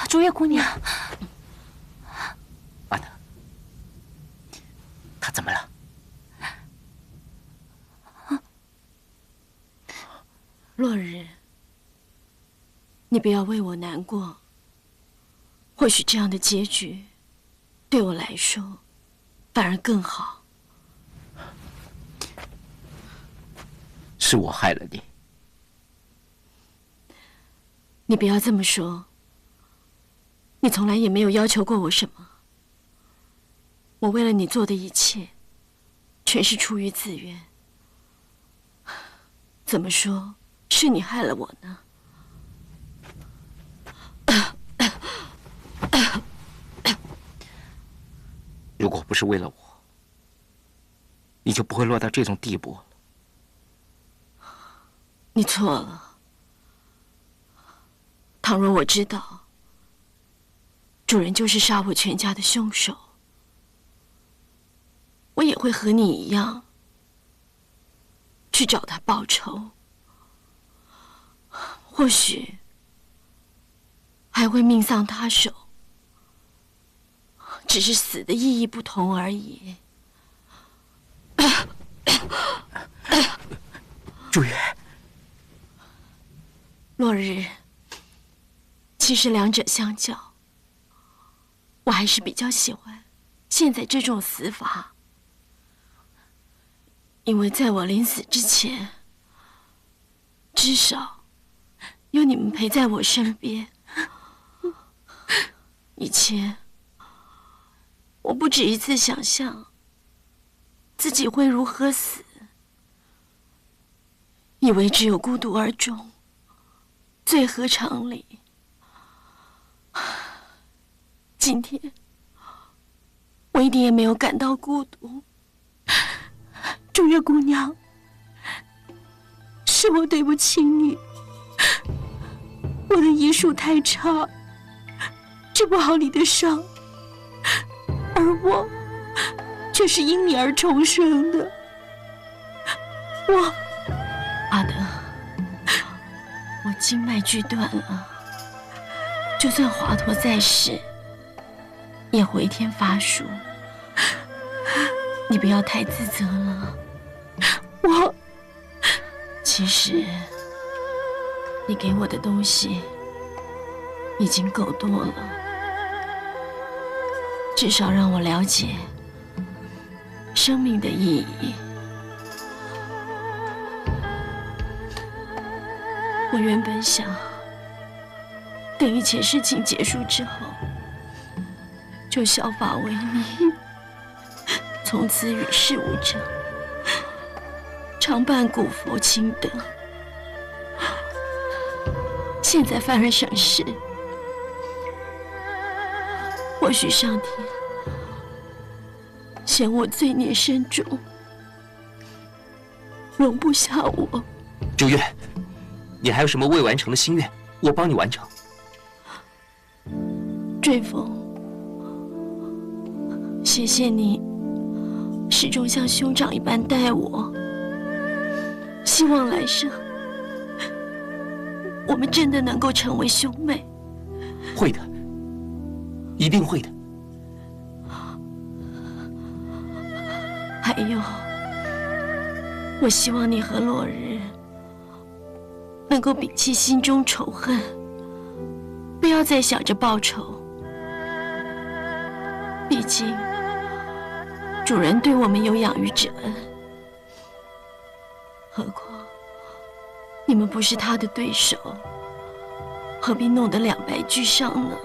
竹月姑娘，阿德，他怎么了？落日，你不要为我难过。或许这样的结局，对我来说，反而更好。是我害了你。你不要这么说。你从来也没有要求过我什么。我为了你做的一切，全是出于自愿。怎么说是你害了我呢？如果不是为了我，你就不会落到这种地步了。你错了。倘若我知道主人就是杀我全家的凶手，我也会和你一样去找他报仇，或许还会命丧他手，只是死的意义不同而已。朱月，落日，其实两者相较，我还是比较喜欢现在这种死法，因为在我临死之前，至少有你们陪在我身边。以前我不止一次想象自己会如何死，以为只有孤独而终，最合常理。今天我一点也没有感到孤独。朱月姑娘，是我对不起你，我的医术太差，治不好你的伤，而我却是因你而重生的。阿德，我经脉锯断了，就算华佗在世，也回天乏术。你不要太自责了。其实你给我的东西已经够多了，至少让我了解生命的意义。我原本想等一切事情结束之后，就效法为尼，从此与世无争，常伴古佛清德。现在反而省事，或许上天嫌我罪孽深重，容不下我。朱月，你还有什么未完成的心愿？我帮你完成。追风，谢谢你始终像兄长一般待我。希望来生我们真的能够成为兄妹。会的，一定会的。还有，我希望你和落日能够摒弃心中仇恨，不要再想着报仇。毕竟，主人对我们有养育之恩，何况你们不是他的对手，何必弄得两败俱伤呢？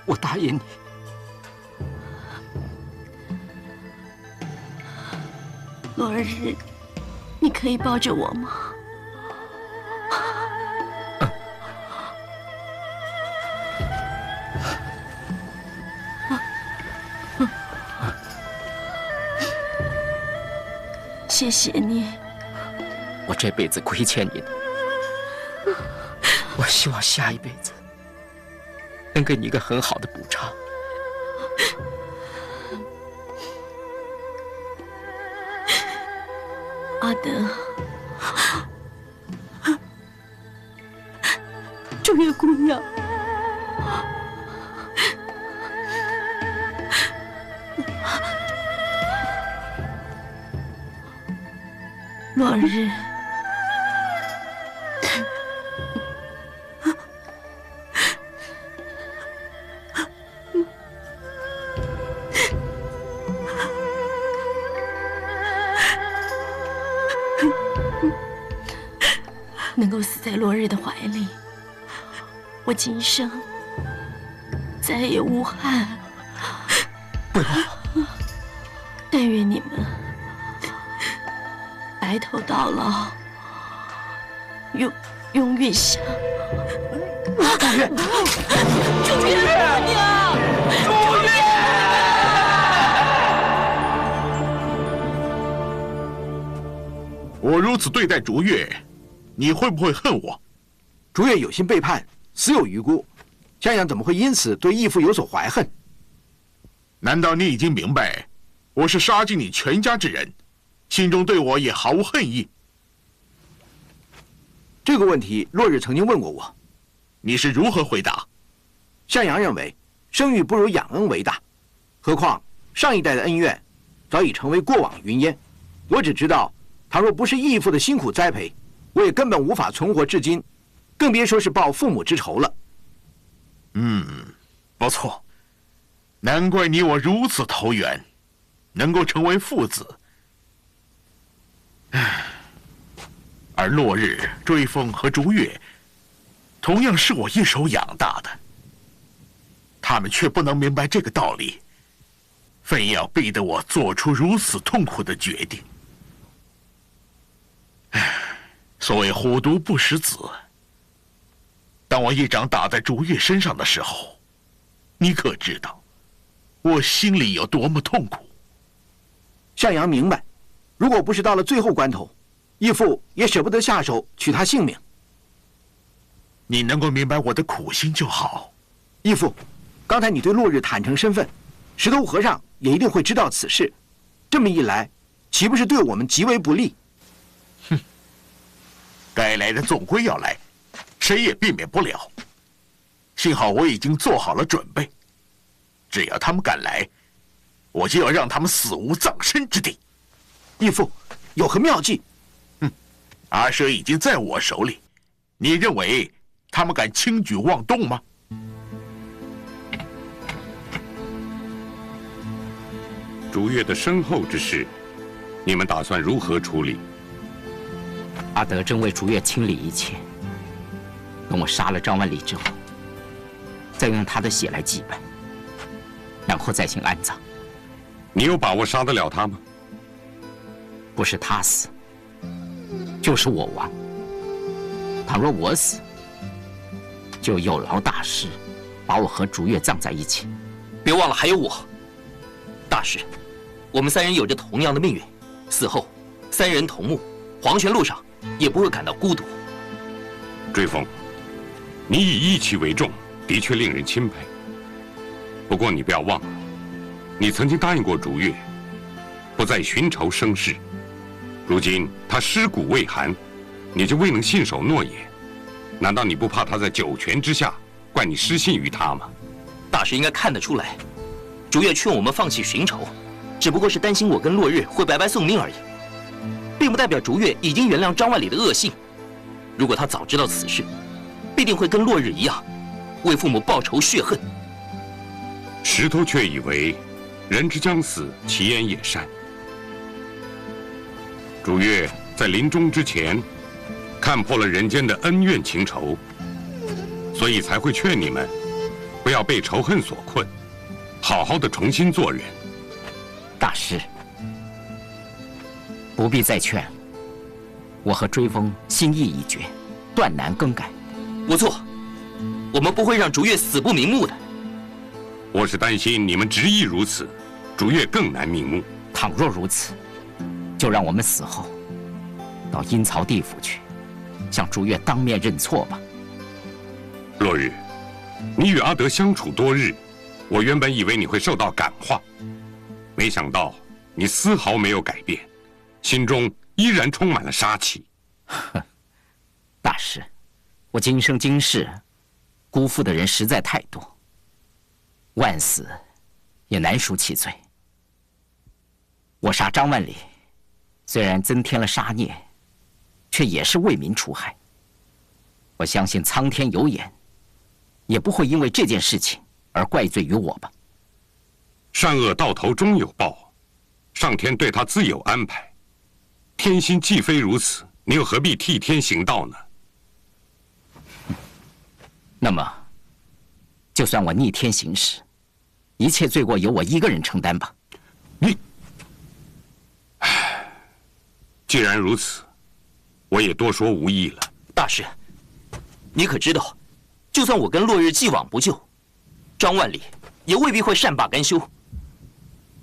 我答应你。落日，你可以抱着我吗？谢谢你。我这辈子亏欠你的，我希望下一辈子能给你一个很好的补偿。阿德，竹叶姑娘，落日，能够死在落日的怀里，我今生再也无憾。不要！但愿你们白头到老，永远相。朱月，朱月姑娘，朱月！我如此对待竹月，你会不会恨我？竹月有心背叛，死有余辜，湘阳怎么会因此对义父有所怀恨？难道你已经明白，我是杀尽你全家之人，心中对我也毫无恨意？这个问题，落日曾经问过我，你是如何回答？向阳认为，生育不如养恩为大，何况上一代的恩怨早已成为过往云烟。我只知道，倘若不是义父的辛苦栽培，我也根本无法存活至今，更别说是报父母之仇了。不错，难怪你我如此投缘，能够成为父子。而落日、追风和竹月，同样是我一手养大的，他们却不能明白这个道理，非要逼得我做出如此痛苦的决定。所谓虎毒不食子，当我一掌打在竹月身上的时候，你可知道我心里有多么痛苦？向阳明白，如果不是到了最后关头，义父也舍不得下手取他性命。你能够明白我的苦心就好。义父，刚才你对落日坦诚身份，石头和尚也一定会知道此事。这么一来，岂不是对我们极为不利？该来的总归要来，谁也避免不了。幸好我已经做好了准备，只要他们敢来，我就要让他们死无葬身之地。义父，有何妙计？阿舍已经在我手里，你认为他们敢轻举妄动吗？竹月的身后之事，你们打算如何处理？阿德正为竹月清理一切，等我杀了张万里之后，再用他的血来祭拜，然后再行安葬。你有把握杀得了他吗？不是他死，就是我亡。倘若我死，就有劳大师把我和竹月葬在一起。别忘了还有我，大师，我们三人有着同样的命运，死后三人同墓，黄泉路上也不会感到孤独。追风，你以义气为重，的确令人钦佩。不过你不要忘了，你曾经答应过竹月，不再寻仇生事。如今他尸骨未寒，你就未能信守诺言，难道你不怕他在九泉之下怪你失信于他吗？大师应该看得出来，竹月劝我们放弃寻仇，只不过是担心我跟落日会白白送命而已，并不代表竹月已经原谅张万里的恶行。如果他早知道此事，必定会跟落日一样，为父母报仇血恨。石头却以为，人之将死，其言也善。竹月在临终之前，看破了人间的恩怨情仇，所以才会劝你们，不要被仇恨所困，好好的重新做人。大师，不必再劝，我和追风心意已决，断难更改。不错，我们不会让竹月死不瞑目的。我是担心你们执意如此，竹月更难瞑目。倘若如此，就让我们死后到阴曹地府去，向竹月当面认错吧。落日，你与阿德相处多日，我原本以为你会受到感化，没想到你丝毫没有改变，心中依然充满了杀气。大师，我今生今世辜负的人实在太多，万死也难赎其罪。我杀张万里，虽然增添了杀孽，却也是为民除害。我相信苍天有眼，也不会因为这件事情而怪罪于我吧。善恶到头终有报，上天对他自有安排。天心既非如此，你又何必替天行道呢？那么，就算我逆天行事，一切罪过由我一个人承担吧。你，既然如此，我也多说无益了。大师，你可知道，就算我跟落日既往不咎，张万里也未必会善罢甘休。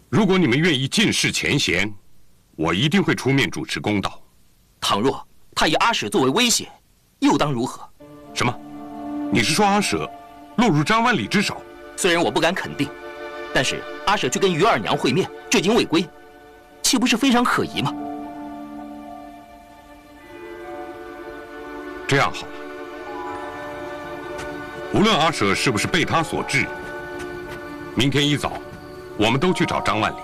如果你们愿意尽释前嫌，我一定会出面主持公道。倘若他以阿舍作为威胁，又当如何？什么？你是说阿舍落入张万里之手？虽然我不敢肯定，但是阿舍去跟于二娘会面，至今未归，岂不是非常可疑吗？这样好了，无论阿舍是不是被他所致，明天一早，我们都去找张万里，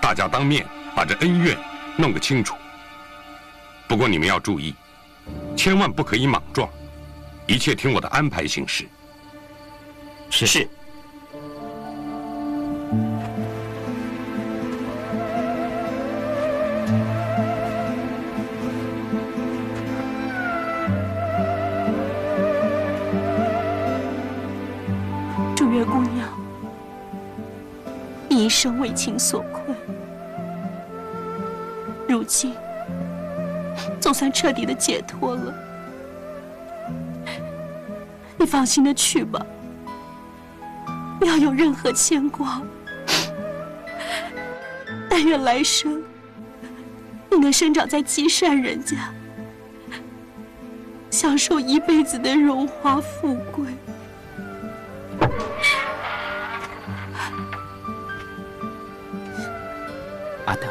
大家当面把这恩怨弄个清楚。不过你们要注意，千万不可以莽撞，一切听我的安排行事。是。祝月姑娘，你一生为情所困，如今总算彻底的解脱了。你放心的去吧，不要有任何牵挂。但愿来生你能生长在积善人家，享受一辈子的荣华富贵。阿德，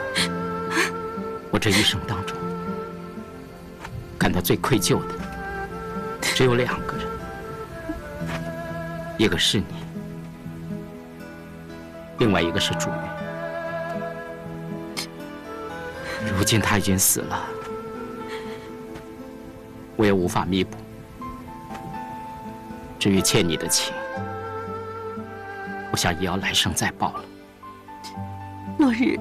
我这一生当中感到最愧疚的只有2个人，一个是你，另外一个是祝月。如今他已经死了，我也无法弥补。至于欠你的情，我想也要来生再报了。落日，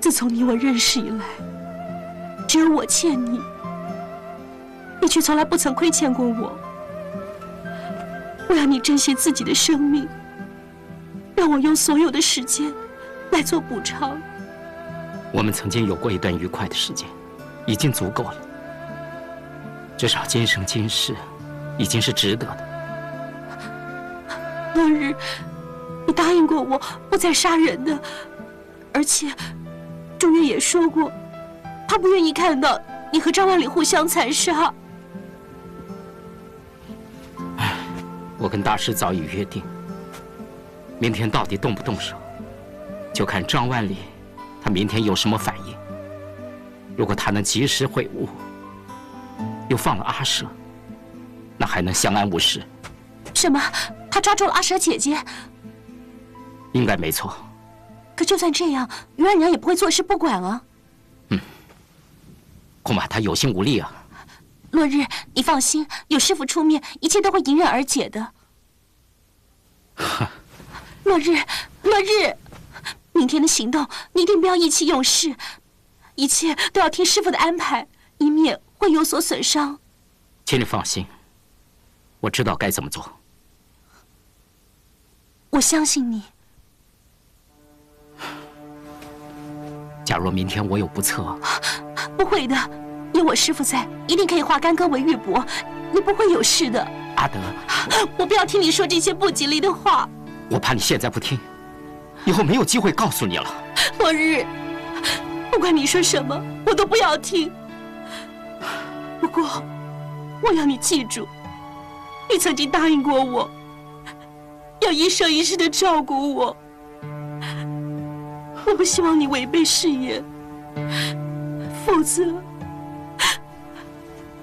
自从你我认识以来，只有我欠你，你却从来不曾亏欠过我。我要你珍惜自己的生命，让我用所有的时间来做补偿。我们曾经有过一段愉快的时间，已经足够了。至少今生今世，已经是值得的。落日，你答应过我不再杀人的，而且祝月也说过，他不愿意看到你和张万里互相残杀。我跟大师早已约定，明天到底动不动手，就看张万里他明天有什么反应。如果他能及时悔悟，又放了阿舍，那还能相安无事。什么？他抓住了阿蛇姐姐？应该没错。可就算这样，于二娘也不会坐视不管啊。恐怕他有心无力啊。落日，你放心，有师傅出面，一切都会迎刃而解的。落日，落日，明天的行动你一定不要意气用事，一切都要听师傅的安排，以免会有所损伤。请你放心，我知道该怎么做。我相信你。假若明天我有不测，不会的，有我师傅在，一定可以化干戈为玉帛，你不会有事的。阿德，我不要听你说这些不吉利的话。我怕你现在不听，以后没有机会告诉你了。落日，不管你说什么，我都不要听。不过，我要你记住，你曾经答应过我，要一生一世的照顾我。我不希望你违背誓言，否则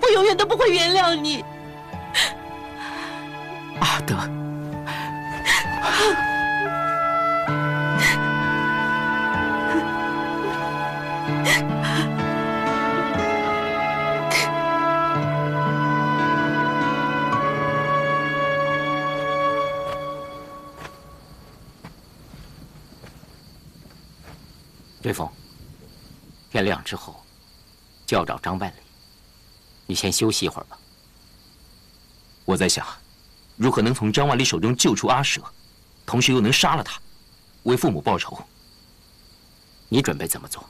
我永远都不会原谅你。阿德，追风，天亮之后就要找张万里，你先休息一会儿吧。我在想，如何能从张万里手中救出阿舍，同时又能杀了他，为父母报仇。你准备怎么做？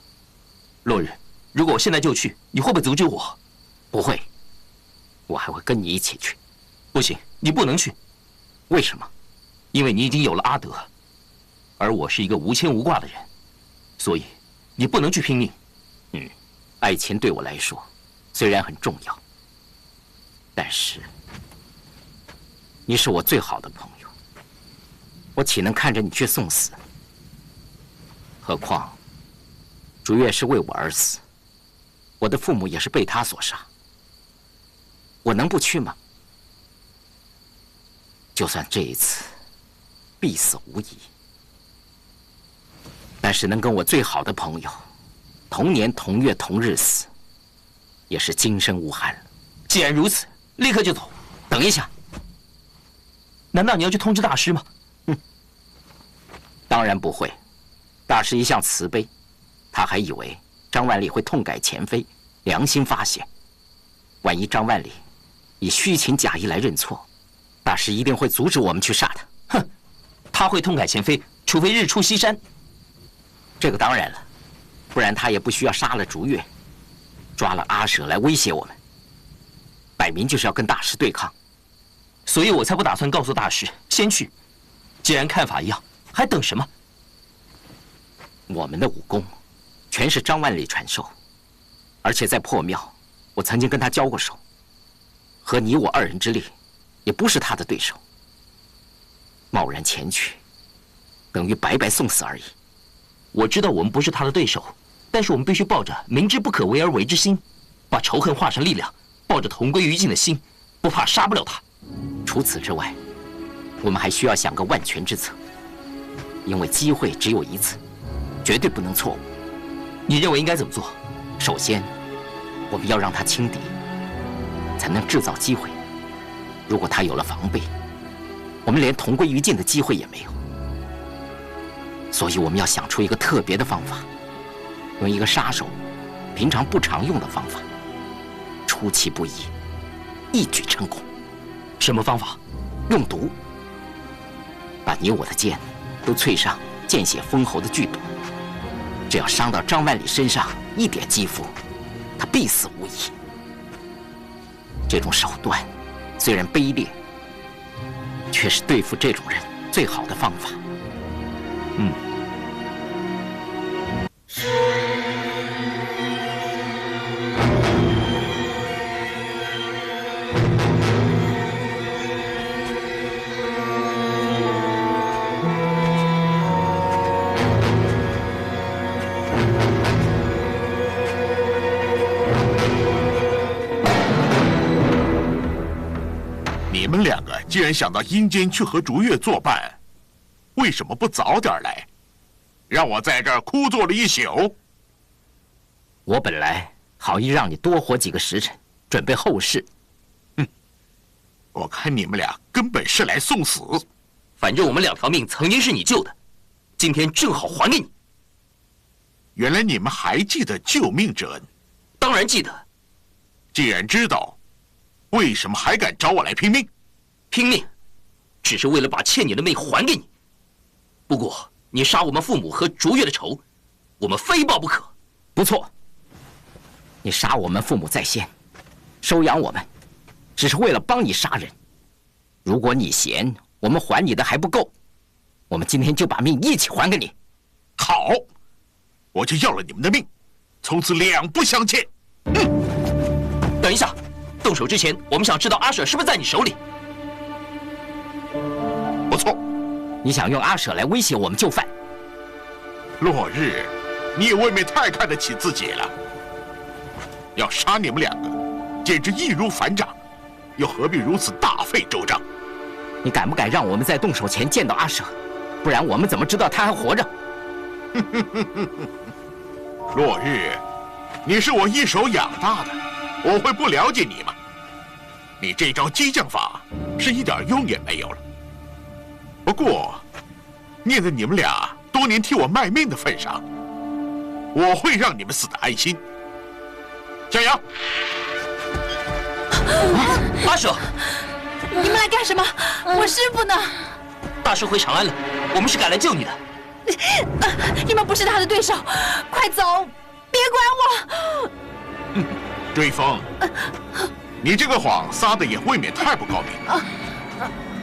落日，如果我现在就去，你会不会阻止我？不会，我还会跟你一起去。不行，你不能去。为什么？因为你已经有了阿德，而我是一个无牵无挂的人，所以你不能去拼命。爱情对我来说虽然很重要，但是你是我最好的朋友，我岂能看着你去送死？何况竹月是为我而死，我的父母也是被他所杀，我能不去吗？就算这一次必死无疑，但是能跟我最好的朋友同年同月同日死，也是今生无憾了。既然如此，立刻就走。等一下，难道你要去通知大师吗？当然不会。大师一向慈悲，他还以为张万里会痛改前非，良心发现。万一张万里以虚情假意来认错，大师一定会阻止我们去杀他。哼，他会痛改前非，除非日出西山。这个当然了，不然他也不需要杀了竹月，抓了阿舍来威胁我们，摆明就是要跟大师对抗。所以我才不打算告诉大师，先去。既然看法一样，还等什么？我们的武功全是张万里传授，而且在破庙，我曾经跟他交过手，和你我二人之力，也不是他的对手。贸然前去，等于白白送死而已。我知道我们不是他的对手，但是我们必须抱着明知不可为而为之心，把仇恨化成力量，抱着同归于尽的心，不怕杀不了他。除此之外，我们还需要想个万全之策，因为机会只有一次，绝对不能错误。你认为应该怎么做？首先，我们要让他轻敌，才能制造机会。如果他有了防备，我们连同归于尽的机会也没有。所以我们要想出一个特别的方法，用一个杀手平常不常用的方法，出其不意，一举成功。什么方法？用毒，把你我的剑都淬上见血封喉的剧毒，只要伤到张万里身上一点肌肤，他必死无疑。这种手段虽然卑劣，却是对付这种人最好的方法。你们两个既然想到阴间去和竹月作伴，为什么不早点来，让我在这儿枯坐了一宿？我本来好意让你多活几个时辰，准备后事。我看你们俩根本是来送死。反正我们2条命曾经是你救的，今天正好还给你。原来你们还记得救命之恩？当然记得。既然知道，为什么还敢找我来拼命？拼命，只是为了把欠你的命还给你。不过你杀我们父母和竹月的仇，我们非报不可。不错，你杀我们父母在先，收养我们，只是为了帮你杀人。如果你嫌我们还你的还不够，我们今天就把命一起还给你。好，我就要了你们的命，从此两不相欠。等一下，动手之前，我们想知道阿舍是不是在你手里？不错，你想用阿舍来威胁我们就范？落日，你也未免太看得起自己了。要杀你们两个，简直易如反掌，又何必如此大费周章？你敢不敢让我们在动手前见到阿舍？不然我们怎么知道他还活着？落日，你是我一手养大的，我会不了解你吗？你这招激将法是一点用也没有了。不过，念在你们俩多年替我卖命的份上，我会让你们死得安心。加油！阿舍，你们来干什么？我师父呢？大师回长安了，我们是赶来救你的。你们不是他的对手，快走，别管我！追风，你这个谎撒的也未免太不高明。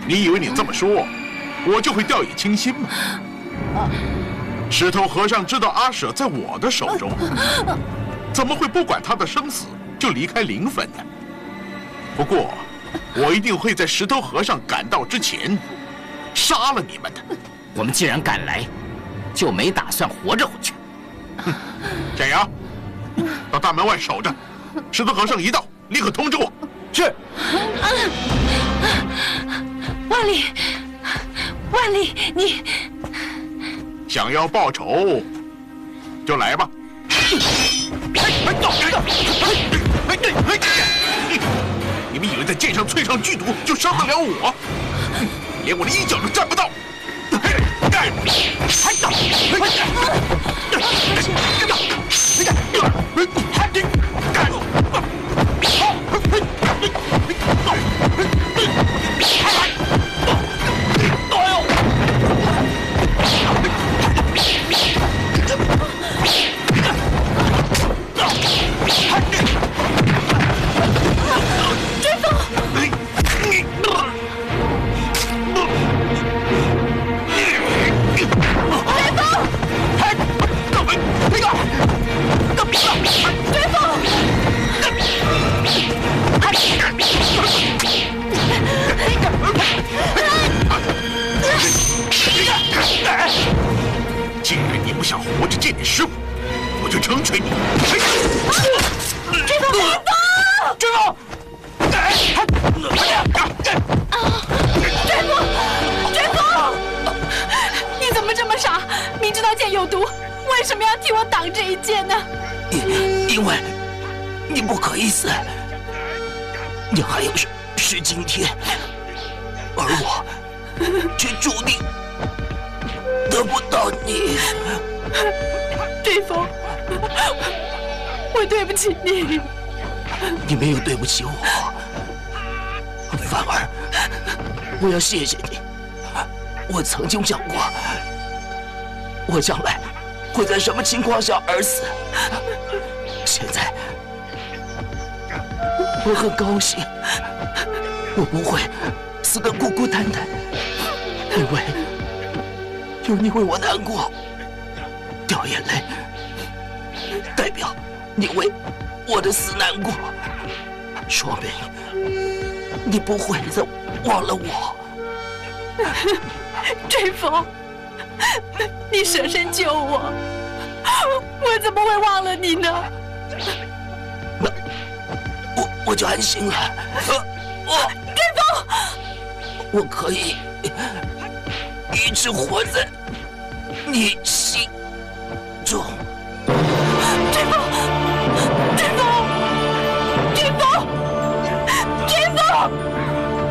你以为你这么说，我就会掉以轻心吗？石头和尚知道阿舍在我的手中，怎么会不管他的生死就离开灵坟呢？不过，我一定会在石头和尚赶到之前杀了你们的。我们既然赶来，就没打算活着回去。简阳，到大门外守着，石头和尚一到，立刻通知我。是。万里，万里，你想要报仇，就来吧。你们以为在剑上淬上剧毒就伤得了我？连我的一脚都沾不到！既然你不想活着见你师傅，我就成全你。追风，追风！追风！你怎么这么傻？明知道剑有毒，为什么要替我挡这一剑呢？因为你不可以死，你还有是今天，而我却注定得不到你。追风，我对不起你。你没有对不起我，反而我要谢谢你。我曾经讲过，我将来会在什么情况下而死。现在我很高兴，我不会死得孤孤单单，因为有你为我难过，掉眼泪，代表你为我的死难过，说明你不会再忘了我。追风，你舍身救我，我怎么会忘了你呢？那我就安心了。追风！我可以一直活在你心中。君风，君风，君风，君风，君风，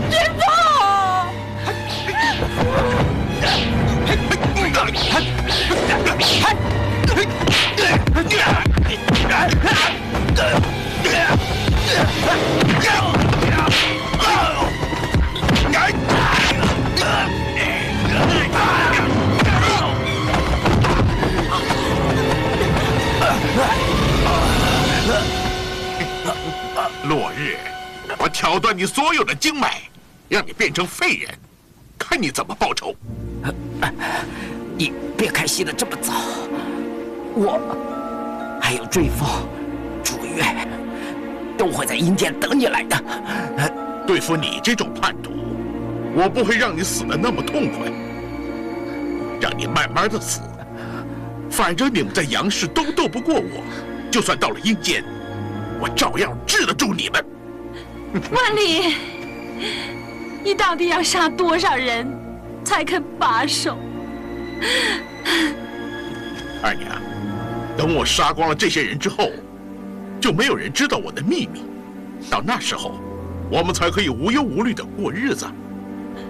君风。落日，我挑断你所有的经脉，让你变成废人，看你怎么报仇！你别开戏的这么早，我还有追风、朱月都会在阴间等你来的。对付你这种叛徒，我不会让你死得那么痛快，让你慢慢的死。反正你们在阳世都斗不过我，就算到了阴间，我照样治得住你们。万里，你到底要杀多少人才肯罢手？二娘，等我杀光了这些人之后，就没有人知道我的秘密。到那时候，我们才可以无忧无虑的过日子。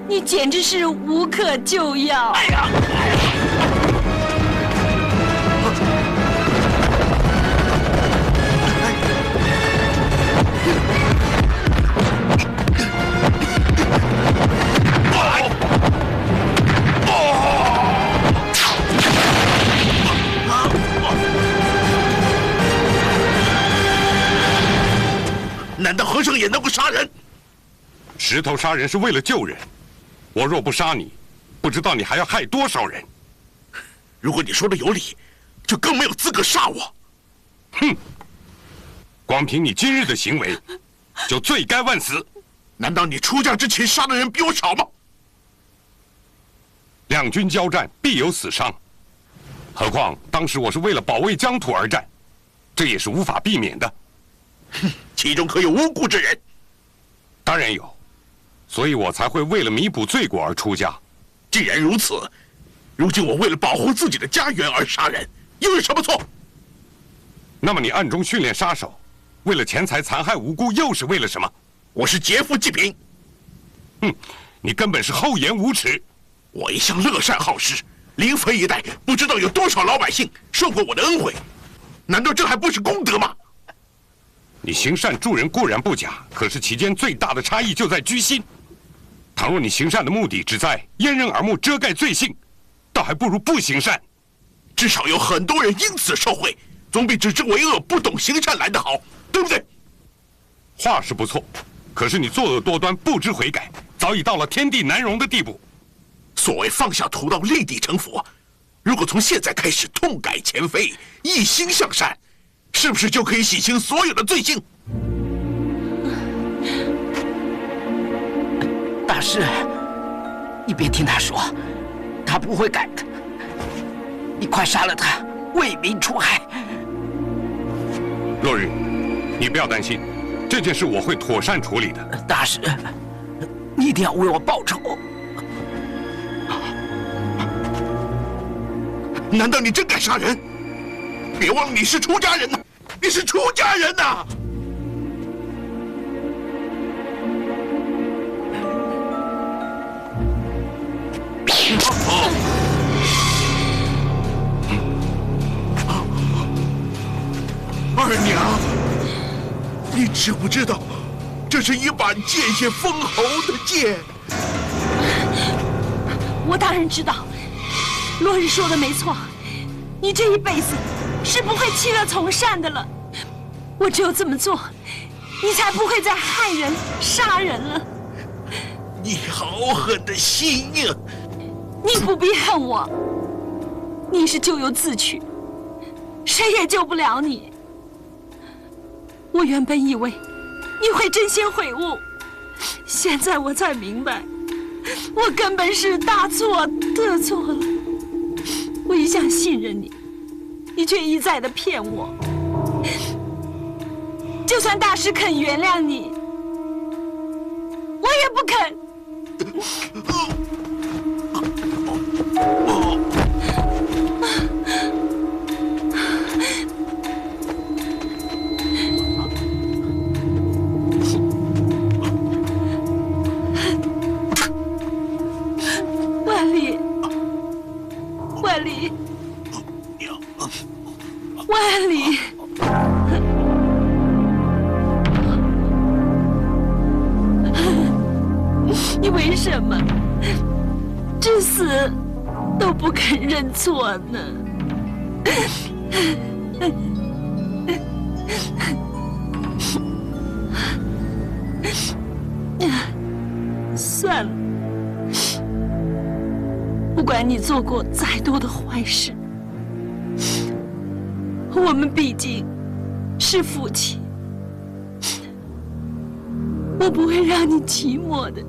你简直是无可救药！哎呀！难道和尚也能够杀人？石头杀人是为了救人，我若不杀你，不知道你还要害多少人。如果你说的有理，就更没有资格杀我。哼！光凭你今日的行为，就罪该万死。难道你出家之前杀的人比我少吗？两军交战，必有死伤。何况当时我是为了保卫疆土而战，这也是无法避免的。哼，其中可有无辜之人？当然有，所以我才会为了弥补罪过而出家。既然如此，如今我为了保护自己的家园而杀人，又有什么错？那么你暗中训练杀手，为了钱财残害无辜，又是为了什么？我是劫富济贫。哼，你根本是厚颜无耻。我一向乐善好施，临汾一带不知道有多少老百姓受过我的恩惠，难道这还不是功德吗？你行善助人固然不假，可是其间最大的差异就在居心。倘若你行善的目的只在掩人耳目、遮盖罪行，倒还不如不行善。至少有很多人因此受惠，总比只知为恶、不懂行善来得好，对不对？话是不错，可是你作恶多端、不知悔改，早已到了天地难容的地步。所谓放下屠刀，立地成佛，如果从现在开始痛改前非，一心向善，是不是就可以洗清所有的罪行？大师，你别听他说，他不会改的。你快杀了他，为民除害。落日，你不要担心，这件事我会妥善处理的。大师，你一定要为我报仇。难道你真敢杀人？别忘了你是出家人呐！你是出家人呐！二娘，你知不知道，这是一把剑血封喉的剑？我当然知道，落日说的没错，你这一辈子是不会弃恶从善的了。我只有这么做，你才不会再害人、杀人了。你好狠的心呀！你不必恨我，你是咎由自取，谁也救不了你。我原本以为你会真心悔悟，现在我才明白，我根本是大错特错了。我一向信任你，你却一再的骗我。就算大师肯原谅你，我也不肯。万里，万里，万里。你为什么至死都不肯认错呢？算了，不管你做过再多的坏事，我们毕竟是夫妻，我不会让你寂寞的。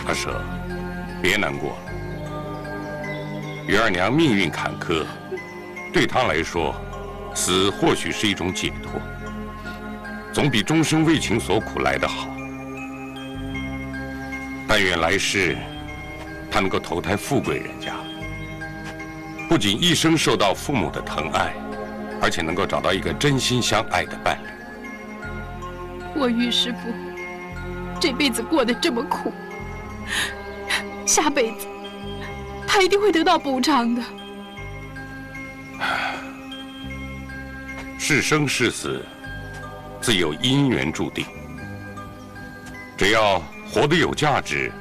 阿舍，别难过了。于二娘命运坎坷，对她来说，死或许是一种解脱，总比终生为情所苦来得好。但愿来世，她能够投胎富贵人家，不仅一生受到父母的疼爱，而且能够找到一个真心相爱的伴侣。我于师傅这辈子过得这么苦，下辈子他一定会得到补偿的。是生是死，自有因缘注定。只要活得有价值，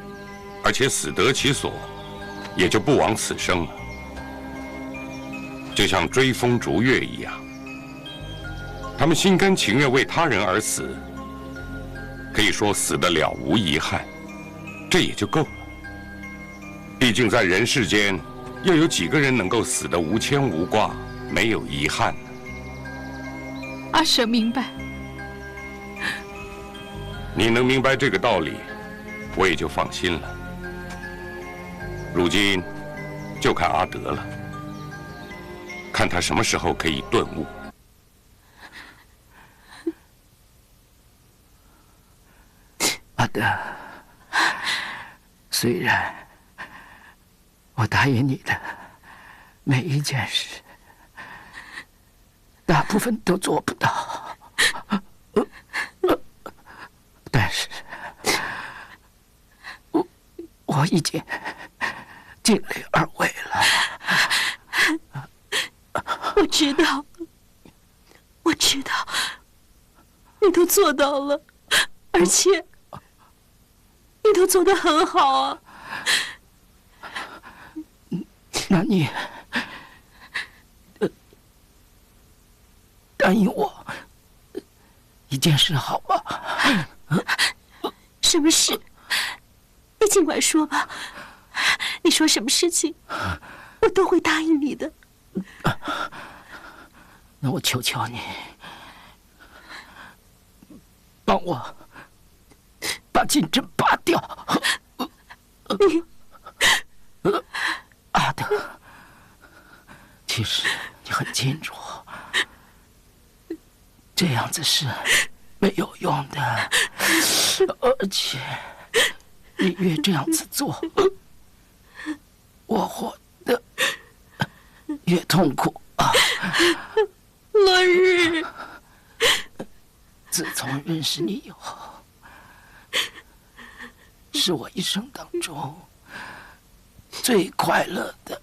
而且死得其所，也就不枉此生了。就像追风逐月一样，他们心甘情愿为他人而死，可以说死得了无遗憾，这也就够了。毕竟在人世间，又有几个人能够死得无牵无挂，没有遗憾呢？阿舍明白。你能明白这个道理，我也就放心了。如今就看阿德了，看他什么时候可以顿悟。阿德，虽然我答应你的每一件事，大部分都做不到，但是我已经尽力而为了。我知道，我知道，你都做到了，而且你都做得很好啊。那你答应我一件事好吗？什么事？你尽管说吧。你说什么事情，我都会答应你的。那我求求你，帮我把金针拔掉。阿德，其实你很清楚，这样子是没有用的，而且你越这样子做，我活得越痛苦啊！落日，自从认识你以后，是我一生当中最快乐的。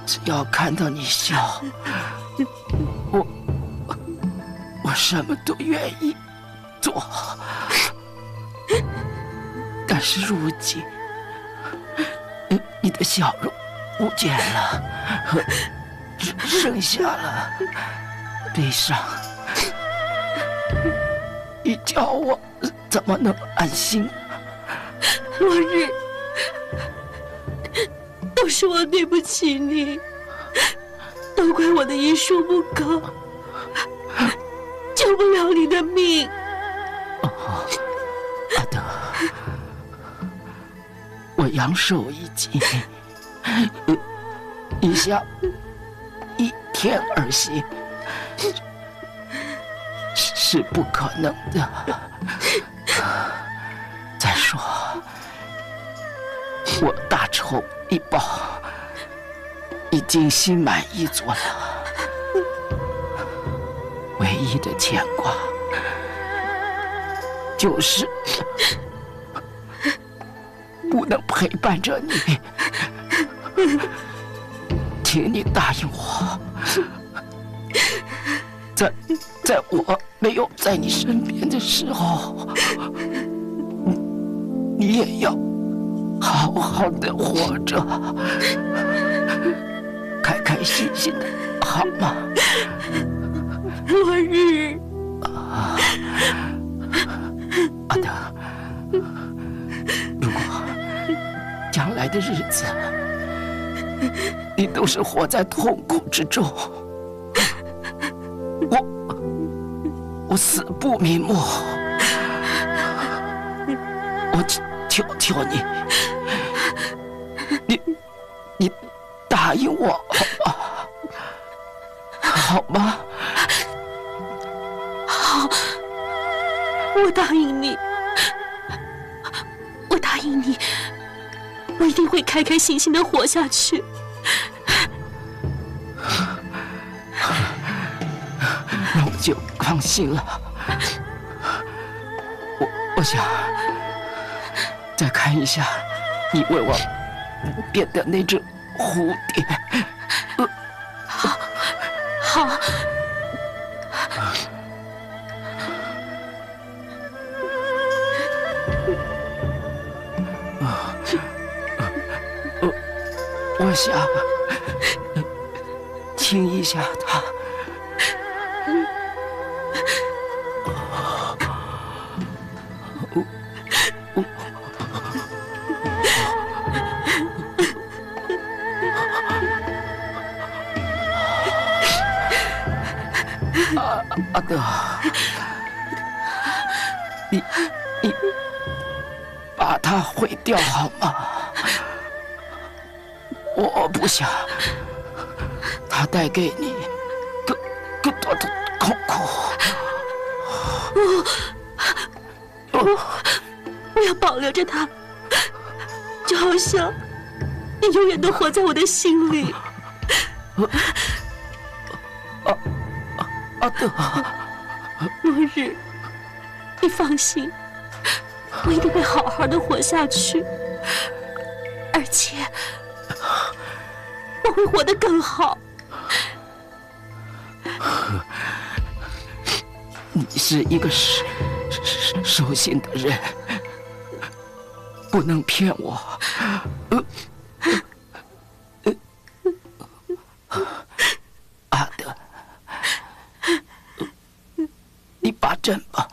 只要看到你笑，我什么都愿意做。但是如今，你的笑容不见了，只剩下了悲伤。你叫我怎么能安心？落日，都是我对不起你，都怪我的医术不高，救不了你的命。阿德，我阳寿已尽，你想依天而行是不可能的。再说，我大仇已报，已经心满意足了。唯一的牵挂就是不能陪伴着你，请你答应我，在我没有在你身边的时候，你也要好好的活着，开开心心的，好吗？落日，阿德，如果将来的日子你都是活在痛苦之中，我死不瞑目。我求求你，你答应我好吗？好，我答应你，我答应你，我一定会开开心心的活下去。那我就放心了。我想再看一下你为我编的那只蝴蝶。好。我想亲一下它。阿德，你把它毁掉好吗？我不想它带给你更多的痛苦。我要保留着它，就好像你永远都活在我的心里。阿德，落日，你放心，我一定会好好的活下去，而且我会活得更好。你是一个守信的人，不能骗我。阿德，你把针吧。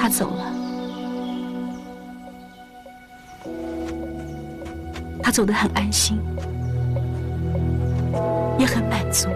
他走了，他走得很安心，也很满足。